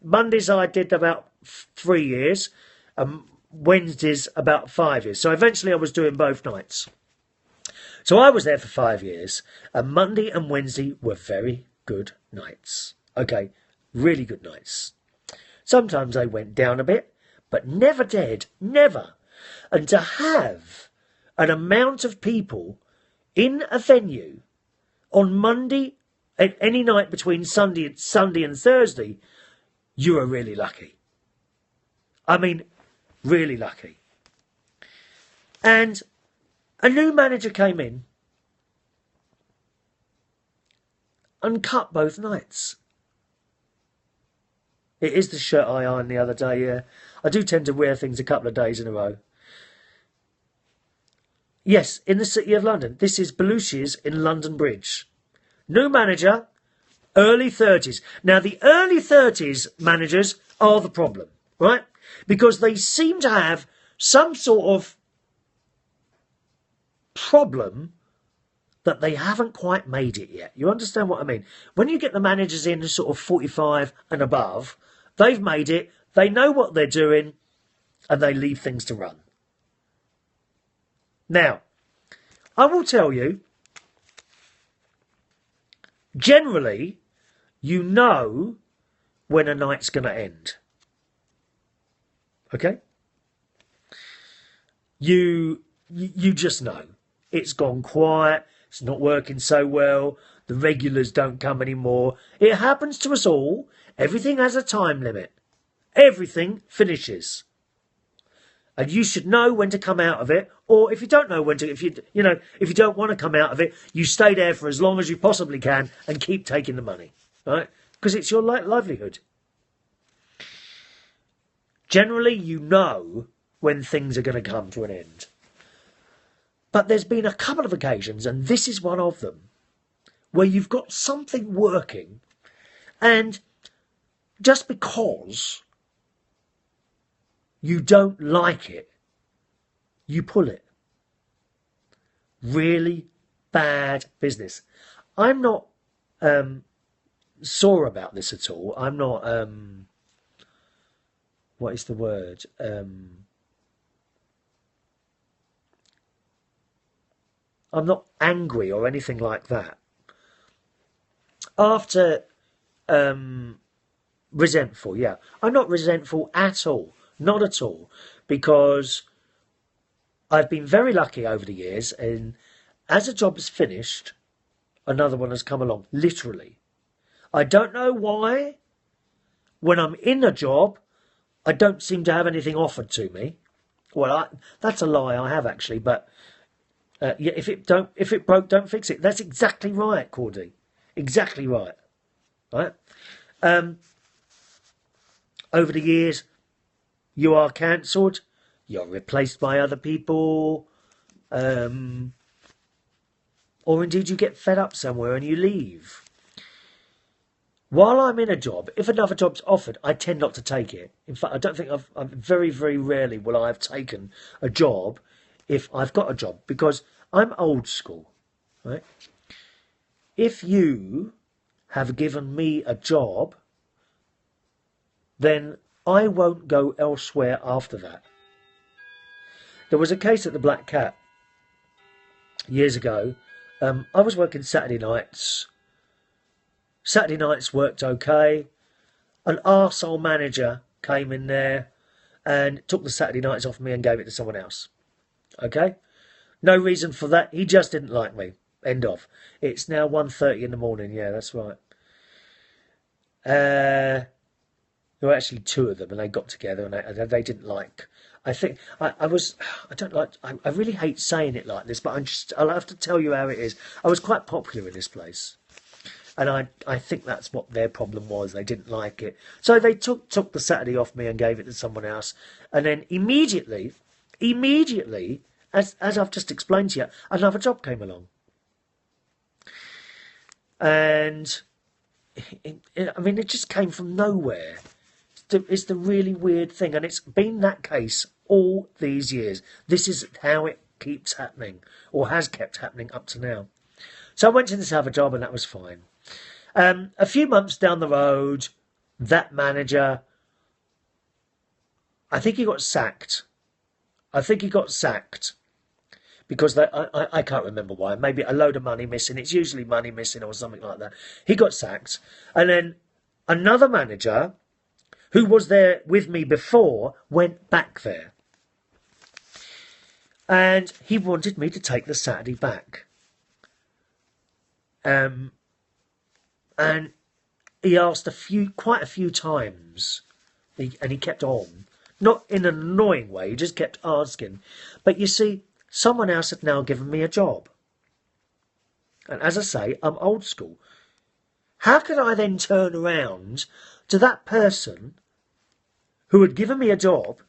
Mondays I did about 3 years, and Wednesdays about 5 years. So eventually I was doing both nights. So I was there for 5 years, and Monday and Wednesday were very good nights. Okay, really good nights. Sometimes they went down a bit, but never dead, never. And to have an amount of people in a venue on Monday, at any night between Sunday and Thursday, you are really lucky. I mean, really lucky. And a new manager came in and cut both nights. It is the shirt I ironed the other day, yeah. I do tend to wear things a couple of days in a row. Yes, in the City of London. This is Belushi's in London Bridge. New manager, early 30s. Now, the early 30s managers are the problem, right? Because they seem to have some sort of problem that they haven't quite made it yet. You understand what I mean? When you get the managers in sort of 45 and above, they've made it, they know what they're doing, and they leave things to run. Now, I will tell you, generally, you know when a night's going to end. Okay? You just know. It's gone quiet. It's not working so well. The regulars don't come anymore. It happens to us all. Everything has a time limit. Everything finishes. And you should know when to come out of it. Or if you don't know when to, if you don't want to come out of it, you stay there for as long as you possibly can and keep taking the money. Right? Because it's your livelihood. Generally, you know when things are going to come to an end. But there's been a couple of occasions, and this is one of them, where you've got something working, and just because you don't like it, you pull it. Really bad business. I'm not sore about this at all. I'm not, what is the word? I'm not angry or anything like that. After resentful, yeah. I'm not resentful at all. Not at all. Because I've been very lucky over the years, and as a job is finished, another one has come along, literally. I don't know why, when I'm in a job, I don't seem to have anything offered to me. Well, that's a lie, I have actually, but yeah, if it broke, don't fix it. That's exactly right, Cordy. Exactly right. Right? Over the years, you are cancelled, you're replaced by other people, or indeed you get fed up somewhere and you leave. While I'm in a job, if another job's offered, I tend not to take it. In fact, I don't think I've very, very rarely will I have taken a job if I've got a job, because I'm old school, right? If you have given me a job, then I won't go elsewhere after that. There was a case at the Black Cat years ago. I was working Saturday nights. Saturday nights worked okay. An arsehole manager came in there and took the Saturday nights off me and gave it to someone else. Okay? No reason for that. He just didn't like me. End of. It's now 1:30 in the morning. Yeah, that's right. There were actually two of them, and they got together, and they didn't like. I think I was. I don't like. I really hate saying it like this, but I'll have to tell you how it is. I was quite popular in this place, and I think that's what their problem was. They didn't like it, so they took the Saturday off me and gave it to someone else, and then immediately, as I've just explained to you, another job came along, and I mean, it just came from nowhere. It's the really weird thing, and it's been that case all these years. This is how it keeps happening, or has kept happening up to now. So I went to this other job, and that was fine. A few months down the road, that manager, I think he got sacked. Because I can't remember why. Maybe a load of money missing. It's usually money missing or something like that. He got sacked. And then another manager who was there with me before went back there. And he wanted me to take the Saturday back. And he asked quite a few times. And he kept on. Not in an annoying way, he just kept asking. But you see, someone else had now given me a job. And as I say, I'm old school. How could I then turn around to that person who had given me a job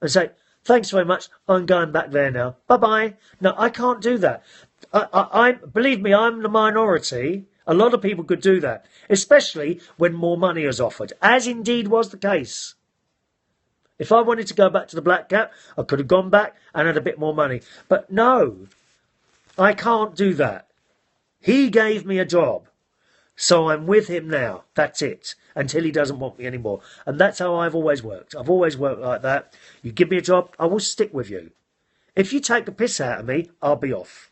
and say, thanks very much, I'm going back there now. Bye-bye. No, I can't do that. Believe me, I'm the minority. A lot of people could do that, especially when more money is offered, as indeed was the case. If I wanted to go back to the Black Cat, I could have gone back and had a bit more money. But no, I can't do that. He gave me a job, so I'm with him now. That's it, until he doesn't want me anymore. And that's how I've always worked. I've always worked like that. You give me a job, I will stick with you. If you take the piss out of me, I'll be off.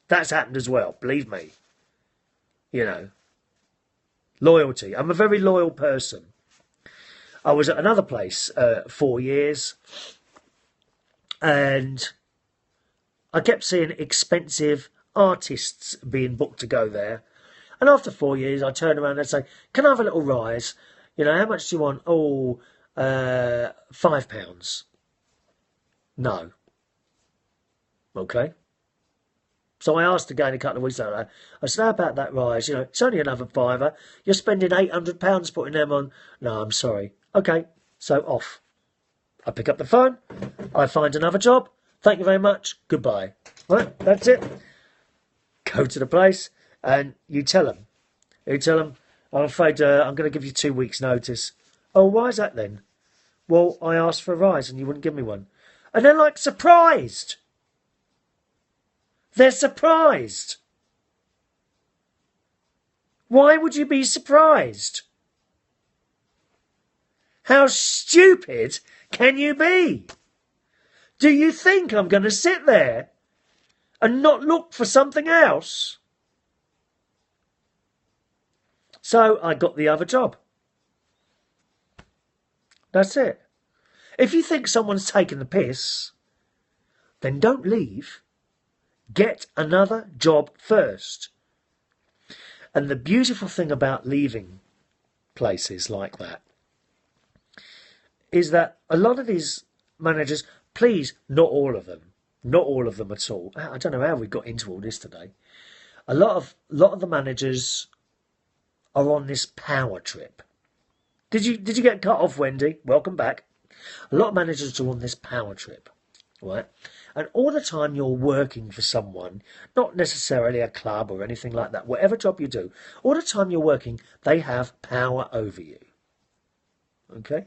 That's happened as well, believe me. You know, loyalty. I'm a very loyal person. I was at another place 4 years, and I kept seeing expensive artists being booked to go there. And after 4 years, I turned around and say, can I have a little rise? You know, how much do you want? Oh, £5. No. Okay. So I asked again a couple of weeks later. I said, how about that rise? You know, it's only another £5. You're spending £800 putting them on. No, I'm sorry. Okay, so off. I pick up the phone. I find another job. Thank you very much. Goodbye. Right, that's it. Go to the place and you tell them. I'm afraid I'm going to give you 2 weeks' notice. Oh, why is that then? Well, I asked for a rise and you wouldn't give me one. And they're like surprised. They're surprised. Why would you be surprised? How stupid can you be? Do you think I'm going to sit there and not look for something else? So I got the other job. That's it. If you think someone's taking the piss, then don't leave. Get another job first. And the beautiful thing about leaving places like that is that a lot of these managers, please, not all of them at all. I don't know how we got into all this today. A lot of the managers are on this power trip. Did you get cut off, Wendy? Welcome back. A lot of managers are on this power trip, right? And all the time you're working for someone, not necessarily a club or anything like that, whatever job you do, all the time you're working, they have power over you. Okay?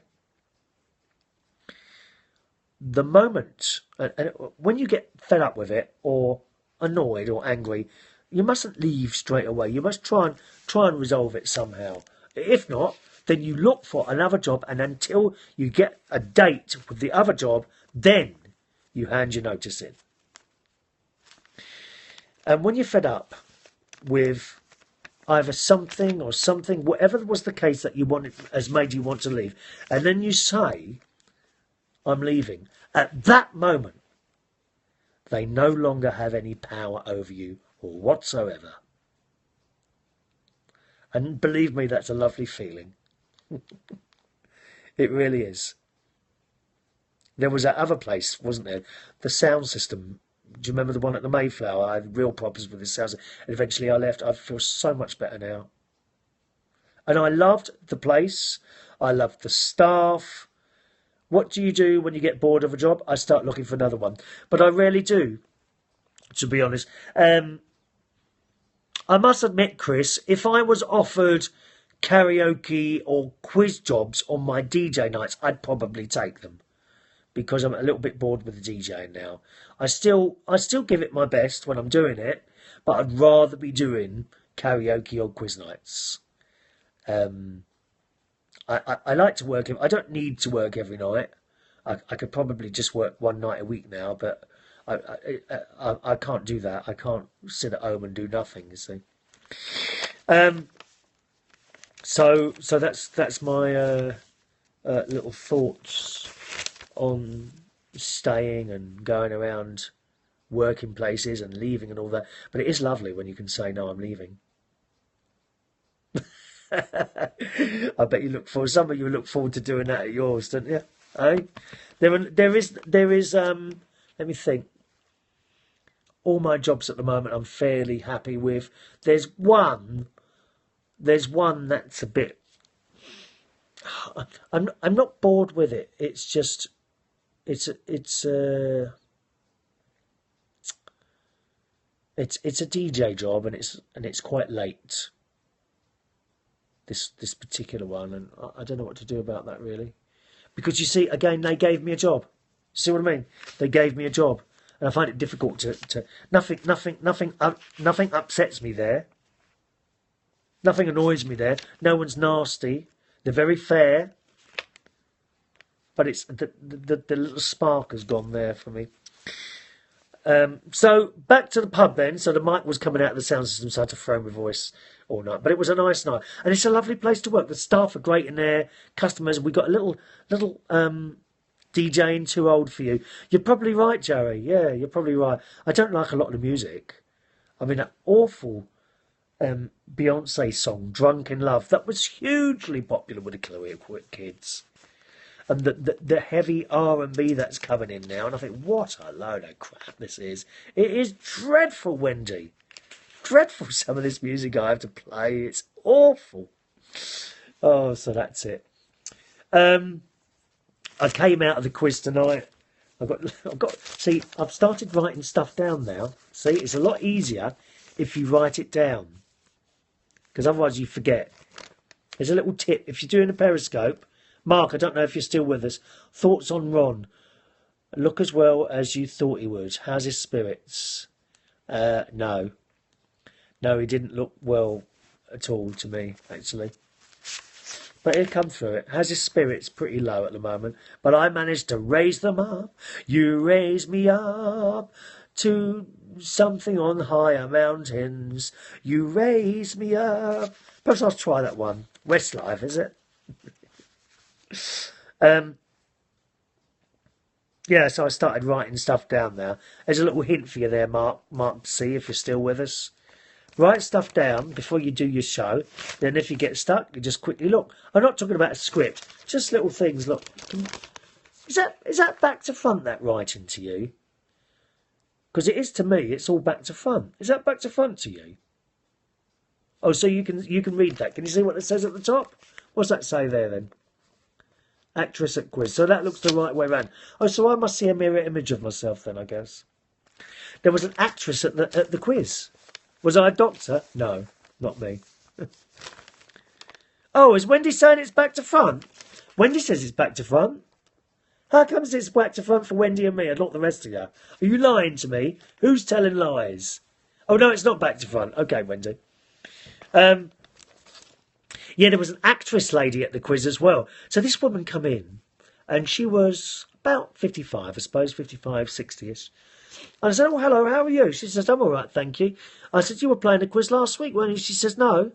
The moment, and when you get fed up with it, or annoyed or angry, you mustn't leave straight away. You must try and resolve it somehow. If not, then you look for another job, and until you get a date with the other job, then you hand your notice in. And when you're fed up with either something or something, whatever was the case that you wanted has made you want to leave, and then you say, I'm leaving, at that moment, they no longer have any power over you whatsoever. And believe me, that's a lovely feeling. It really is. There was that other place, wasn't there? The sound system. Do you remember the one at the Mayflower? I had real problems with the sound, and eventually I left. I feel so much better now. And I loved the place. I loved the staff. What do you do when you get bored of a job? I start looking for another one. But I rarely do, to be honest. I must admit, Chris, if I was offered karaoke or quiz jobs on my DJ nights, I'd probably take them because I'm a little bit bored with the DJing now. I still give it my best when I'm doing it, but I'd rather be doing karaoke or quiz nights. I like to work. I don't need to work every night. I could probably just work one night a week now, but I can't do that. I can't sit at home and do nothing. You see. So that's my little thoughts on staying and going around working places and leaving and all that. But it is lovely when you can say, no, I'm leaving. I bet you look forward. Some of you look forward to doing that at yours, don't you? Eh? There is. Let me think. All my jobs at the moment, I'm fairly happy with. There's one that's a bit. I'm not bored with it. It's just, it's a DJ job, and it's quite late. This particular one, and I don't know what to do about that really, because you see, again, they gave me a job. See what I mean? They gave me a job, and I find it difficult to nothing upsets me there. Nothing annoys me there. No one's nasty. They're very fair, but it's the little spark has gone there for me. So back to the pub then. So the mic was coming out of the sound system, so I had to throw my voice all night. But it was a nice night, and it's a lovely place to work. The staff are great in there. Customers, we got a little DJing too old for you. You're probably right, Joey. Yeah, you're probably right. I don't like a lot of the music. I mean, that awful Beyonce song, "Drunk in Love," that was hugely popular with the Chloe kids. And the heavy R&B that's coming in now, and I think, what a load of crap this is. It is dreadful, Wendy. Dreadful, some of this music I have to play. It's awful. Oh, so that's it. I came out of the quiz tonight. See, I've started writing stuff down now. See, it's a lot easier if you write it down, because otherwise you forget. There's a little tip. If you're doing a Periscope, Mark, I don't know if you're still with us. Thoughts on Ron? Look as well as you thought he would. How's his spirits? No, he didn't look well at all to me, actually. But he'll come through it. How's his spirits? Pretty low at the moment. But I managed to raise them up. You raise me up to something on higher mountains. You raise me up. Perhaps I'll try that one. Westlife, is it? Yeah, so I started writing stuff down now. There's a little hint for you there, Mark C, if you're still with us. Write stuff down before you do your show. Then if you get stuck, you just quickly look. I'm not talking about a script, just little things. Look, is that back to front, that writing to you? Because it is to me. It's all back to front. Is that back to front to you? Oh, so you can read that. Can you see what it says at the top? What's that say there then? Actress at quiz. So that looks the right way round. Oh, so I must see a mirror image of myself then, I guess. There was an actress at the quiz. Was I a doctor? No, not me. Oh, is Wendy saying it's back to front? Wendy says it's back to front. How comes it's back to front for Wendy and me and not the rest of you? Are you lying to me? Who's telling lies? Oh, no, it's not back to front. Okay, Wendy. Yeah, there was an actress lady at the quiz as well. So this woman come in, and she was about 55, I suppose, 55, 60-ish. And I said, oh, hello, how are you? She says, I'm all right, thank you. I said, you were playing the quiz last week, weren't you? She says, no.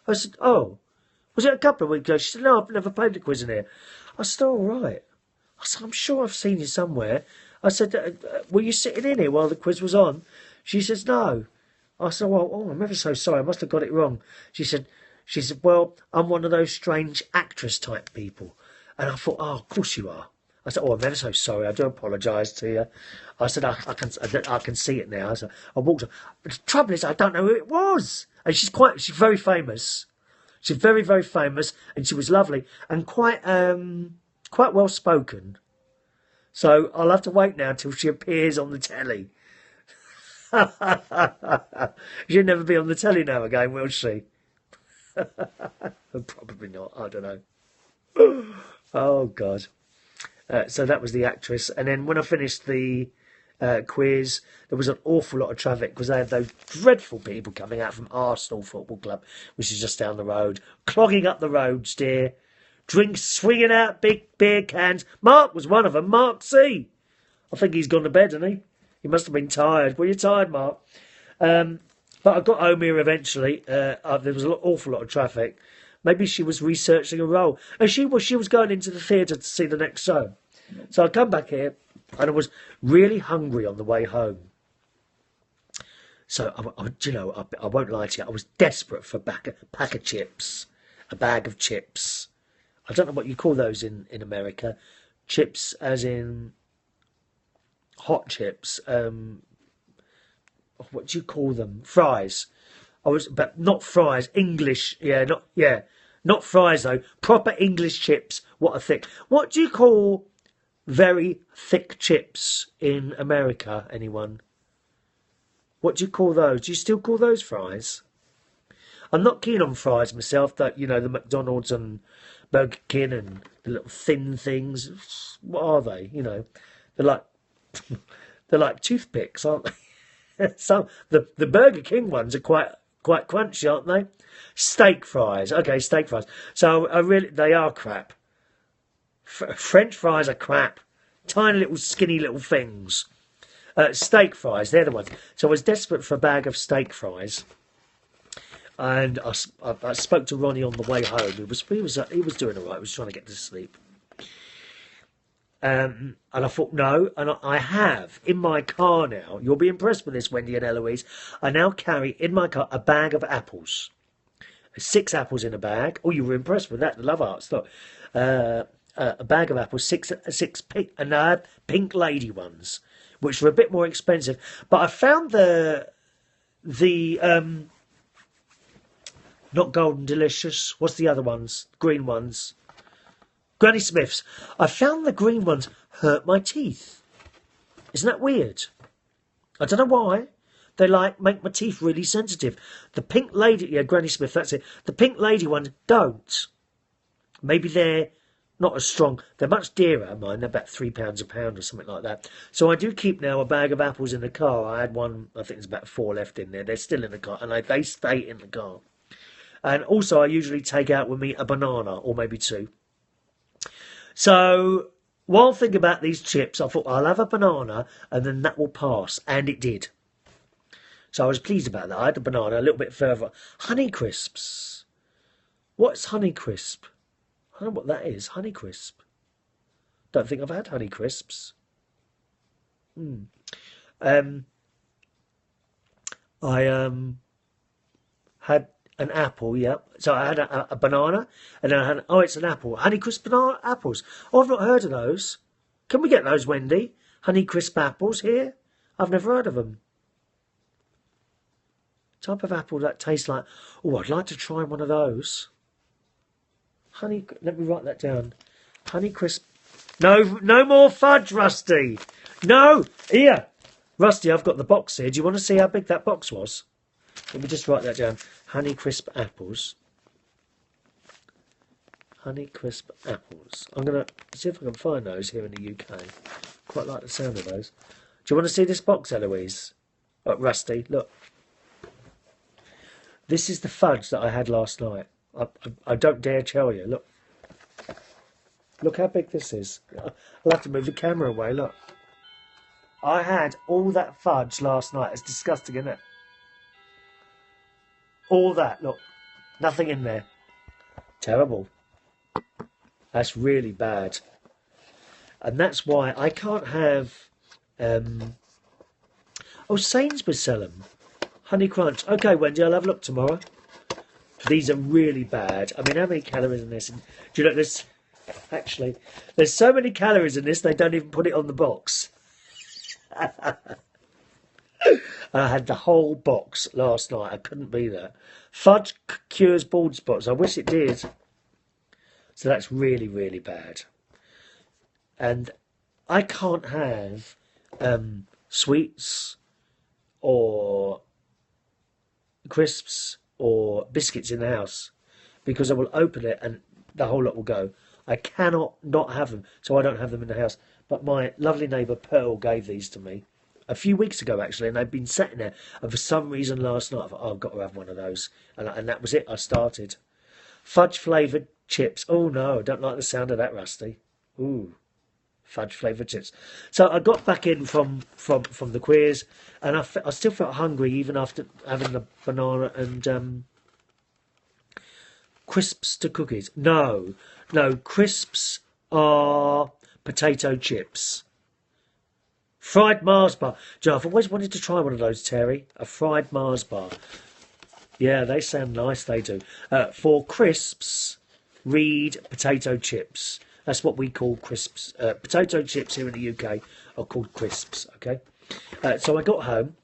I said, oh, was it a couple of weeks ago? She said, no, I've never played the quiz in here. I said, all right. I said, I'm sure I've seen you somewhere. I said, were you sitting in here while the quiz was on? She says, no. I said, well, oh, I'm ever so sorry. I must have got it wrong. She said, She said, well, I'm one of those strange actress type people. And I thought, oh, of course you are. I said, oh, I'm ever so sorry. I do apologise to you. I said, I can see it now. I said, I walked up. But the trouble is, I don't know who it was. And she's very famous. She's very, very famous. And she was lovely and quite well spoken. So I'll have to wait now till she appears on the telly. She'll never be on the telly now again, will she? Probably not. I don't know. Oh, God. So that was the actress. And then when I finished the quiz, there was an awful lot of traffic because they had those dreadful people coming out from Arsenal Football Club, which is just down the road, clogging up the roads, dear. Drinks swinging out big beer cans. Mark was one of them. Mark C. I think he's gone to bed, hasn't he? He must have been tired. Were you tired, Mark? But I got home here eventually. There was an awful lot of traffic. Maybe she was researching a role. And she was going into the theatre to see the next show. So I come back here and I was really hungry on the way home. So, I won't lie to you. I was desperate for a pack of chips. A bag of chips. I don't know what you call those in America. Chips as in hot chips. What do you call them? Fries. But not fries. English. Not fries though. Proper English chips. What do you call very thick chips in America? Anyone? What do you call those? Do you still call those fries? I'm not keen on fries myself. That the McDonald's and Burger King and the little thin things. What are they? They're like toothpicks, aren't they? The Burger King ones are quite crunchy, aren't they? Steak fries. Okay, steak fries. So they are crap. French fries are crap. Tiny little skinny little things. Steak fries, they're the ones. So I was desperate for a bag of steak fries. And I spoke to Ronnie on the way home. He was doing all right. He was trying to get to sleep. And I thought, no. And I have in my car now. You'll be impressed with this, Wendy and Eloise. I now carry in my car a bag of apples. 6 apples in a bag. Oh, you were impressed with that. The Love Arts. Look, a bag of apples, six pink lady ones, which were a bit more expensive. But I found the not Golden Delicious. What's the other ones? Green ones. Granny Smith's. I found the green ones hurt my teeth. Isn't that weird? I don't know why. They make my teeth really sensitive. The pink lady, Granny Smith, that's it. The pink lady ones don't. Maybe they're not as strong. They're much dearer, mine. They're about £3 a pound or something like that. So I do keep now a bag of apples in the car. I had one, I think there's about 4 left in there. They're still in the car, and they stay in the car. And also I usually take out with me a banana, or maybe 2. So while thinking about these chips, I thought I'll have a banana and then that will pass. And it did. So I was pleased about that. I had the banana a little bit further. Honey Crisps. What's Honey Crisp? I don't know what that is. Honey Crisp. Don't think I've had Honey Crisps. I had an apple, yeah. So I had a banana, and then I had, it's an apple. Honey Crisp banana apples. Oh, I've not heard of those. Can we get those, Wendy? Honey Crisp apples here? I've never heard of them. Type of apple that tastes like... Oh, I'd like to try one of those. Let me write that down. Honey Crisp... No more fudge, Rusty. No! Here. Rusty, I've got the box here. Do you want to see how big that box was? Let me just write that down. Honey Crisp apples. Honey Crisp apples. I'm going to see if I can find those here in the UK. Quite like the sound of those. Do you want to see this box, Eloise? Oh, Rusty, look. This is the fudge that I had last night. I don't dare tell you. Look. Look how big this is. I'll have to move the camera away. Look. I had all that fudge last night. It's disgusting, isn't it? All that. Look. Nothing in there. Terrible. That's really bad. And that's why I can't have... Oh, Sainsbury's sell them. Honey Crunch. Okay, Wendy, I'll have a look tomorrow. These are really bad. I mean, how many calories in this? And do you know this? Actually, there's so many calories in this, they don't even put it on the box. I had the whole box last night. I couldn't be there. Fudge cures bald spots. I wish it did. So that's really, really bad. And I can't have sweets or crisps or biscuits in the house because I will open it and the whole lot will go. I cannot not have them, so I don't have them in the house. But my lovely neighbour Pearl gave these to me a few weeks ago, actually, and they've been sitting there. And for some reason last night I thought, oh, I've got to have one of those. And that was it. I started. Fudge flavoured chips. Oh, no, I don't like the sound of that, Rusty. Ooh, fudge flavoured chips. So I got back in from the quiz, and I still felt hungry even after having the banana and crisps to cookies. No, crisps are potato chips. Fried Mars bar. Do you know, I've always wanted to try one of those, Terry. A fried Mars bar. Yeah, they sound nice, they do. For crisps, read potato chips. That's what we call crisps. Potato chips here in the UK are called crisps, okay? So I got home.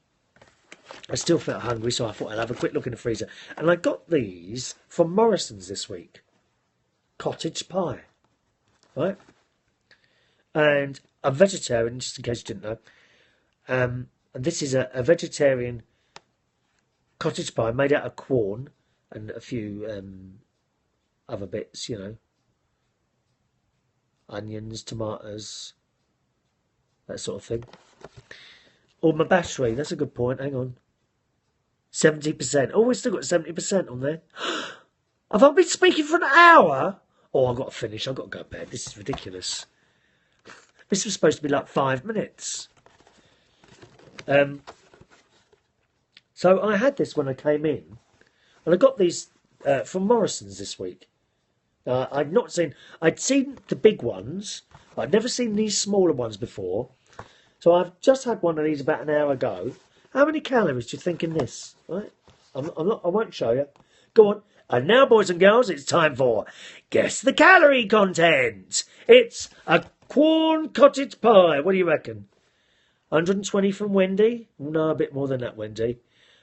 I still felt hungry, so I thought I'd have a quick look in the freezer. And I got these from Morrison's this week. Cottage pie. Right? And I'm vegetarian, just in case you didn't know. And this is a vegetarian cottage pie made out of corn and a few other bits, you know. Onions, tomatoes, that sort of thing. Oh, my battery, that's a good point. Hang on. 70%. Oh, we've still got 70% on there. Have I been speaking for an hour? Oh, I've got to finish. I've got to go to bed. This is ridiculous. This was supposed to be like 5 minutes. So I had this when I came in. And I got these from Morrison's this week. I'd seen the big ones. I'd never seen these smaller ones before. So I've just had one of these about an hour ago. How many calories do you think in this? Right? I won't show you. Go on. And now, boys and girls, it's time for Guess the Calorie Content. It's a corn cottage pie. What do you reckon? 120 from Wendy? No, a bit more than that, Wendy.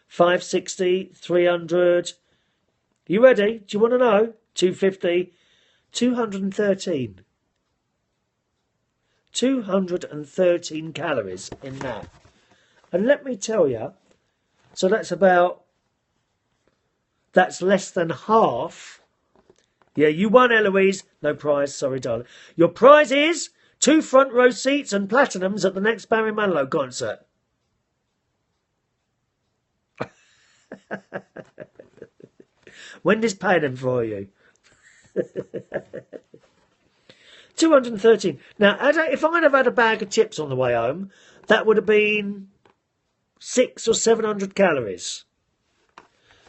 560, 300. You ready? Do you want to know? 250, 213. 213 calories in that. And let me tell you, so that's less than half. Yeah, you won, Eloise. No prize, sorry, darling. Your prize is 2 front row seats and platinums at the next Barry Manilow concert. Wendy's paying them for you. 213. Now, if I'd have had a bag of chips on the way home, that would have been 600 or 700 calories.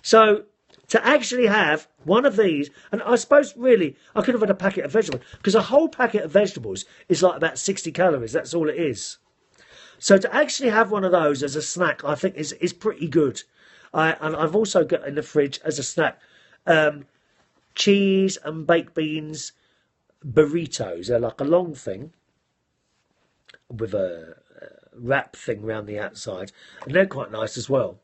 So, to actually have one of these, and I suppose really I could have had a packet of vegetables, because a whole packet of vegetables is like about 60 calories. That's all it is. So to actually have one of those as a snack, I think is pretty good. And I've also got in the fridge as a snack cheese and baked beans burritos. They're like a long thing with a wrap thing around the outside, and they're quite nice as well.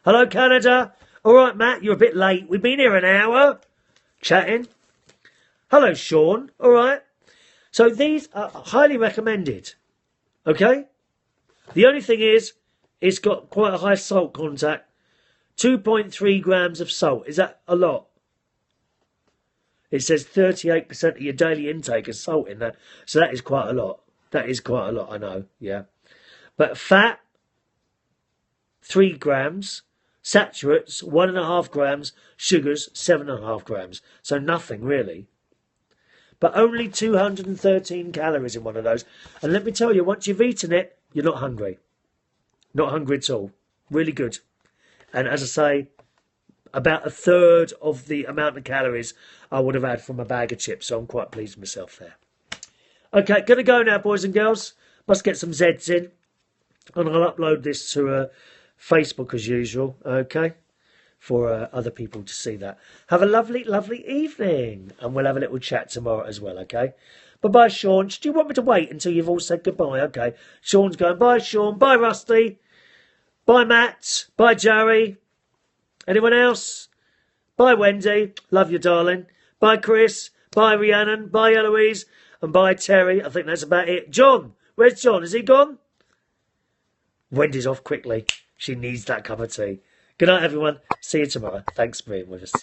Hello, Canada. All right, Matt, you're a bit late. We've been here an hour chatting. Hello, Sean. All right. So these are highly recommended. Okay. The only thing is, it's got quite a high salt content. 2.3 grams of salt. Is that a lot? It says 38% of your daily intake is salt in that. So that is quite a lot. That is quite a lot, I know. Yeah. But fat, 3 grams. Saturates, 1.5 grams. Sugars, 7.5 grams. So nothing, really. But only 213 calories in one of those. And let me tell you, once you've eaten it, you're not hungry. Not hungry at all. Really good. And as I say, about a third of the amount of calories I would have had from a bag of chips. So I'm quite pleased with myself there. Okay, going to go now, boys and girls. Must get some Zeds in. And I'll upload this to Facebook as usual. Okay. for other people to see that. Have a lovely, lovely evening. And we'll have a little chat tomorrow as well, okay? Bye-bye, Sean. Do you want me to wait until you've all said goodbye? Okay. Sean's going, bye, Sean. Bye, Rusty. Bye, Matt. Bye, Jerry. Anyone else? Bye, Wendy. Love you, darling. Bye, Chris. Bye, Rhiannon. Bye, Eloise. And bye, Terry. I think that's about it. John. Where's John? Is he gone? Wendy's off quickly. She needs that cup of tea. Good night, everyone. See you tomorrow. Thanks for being with us.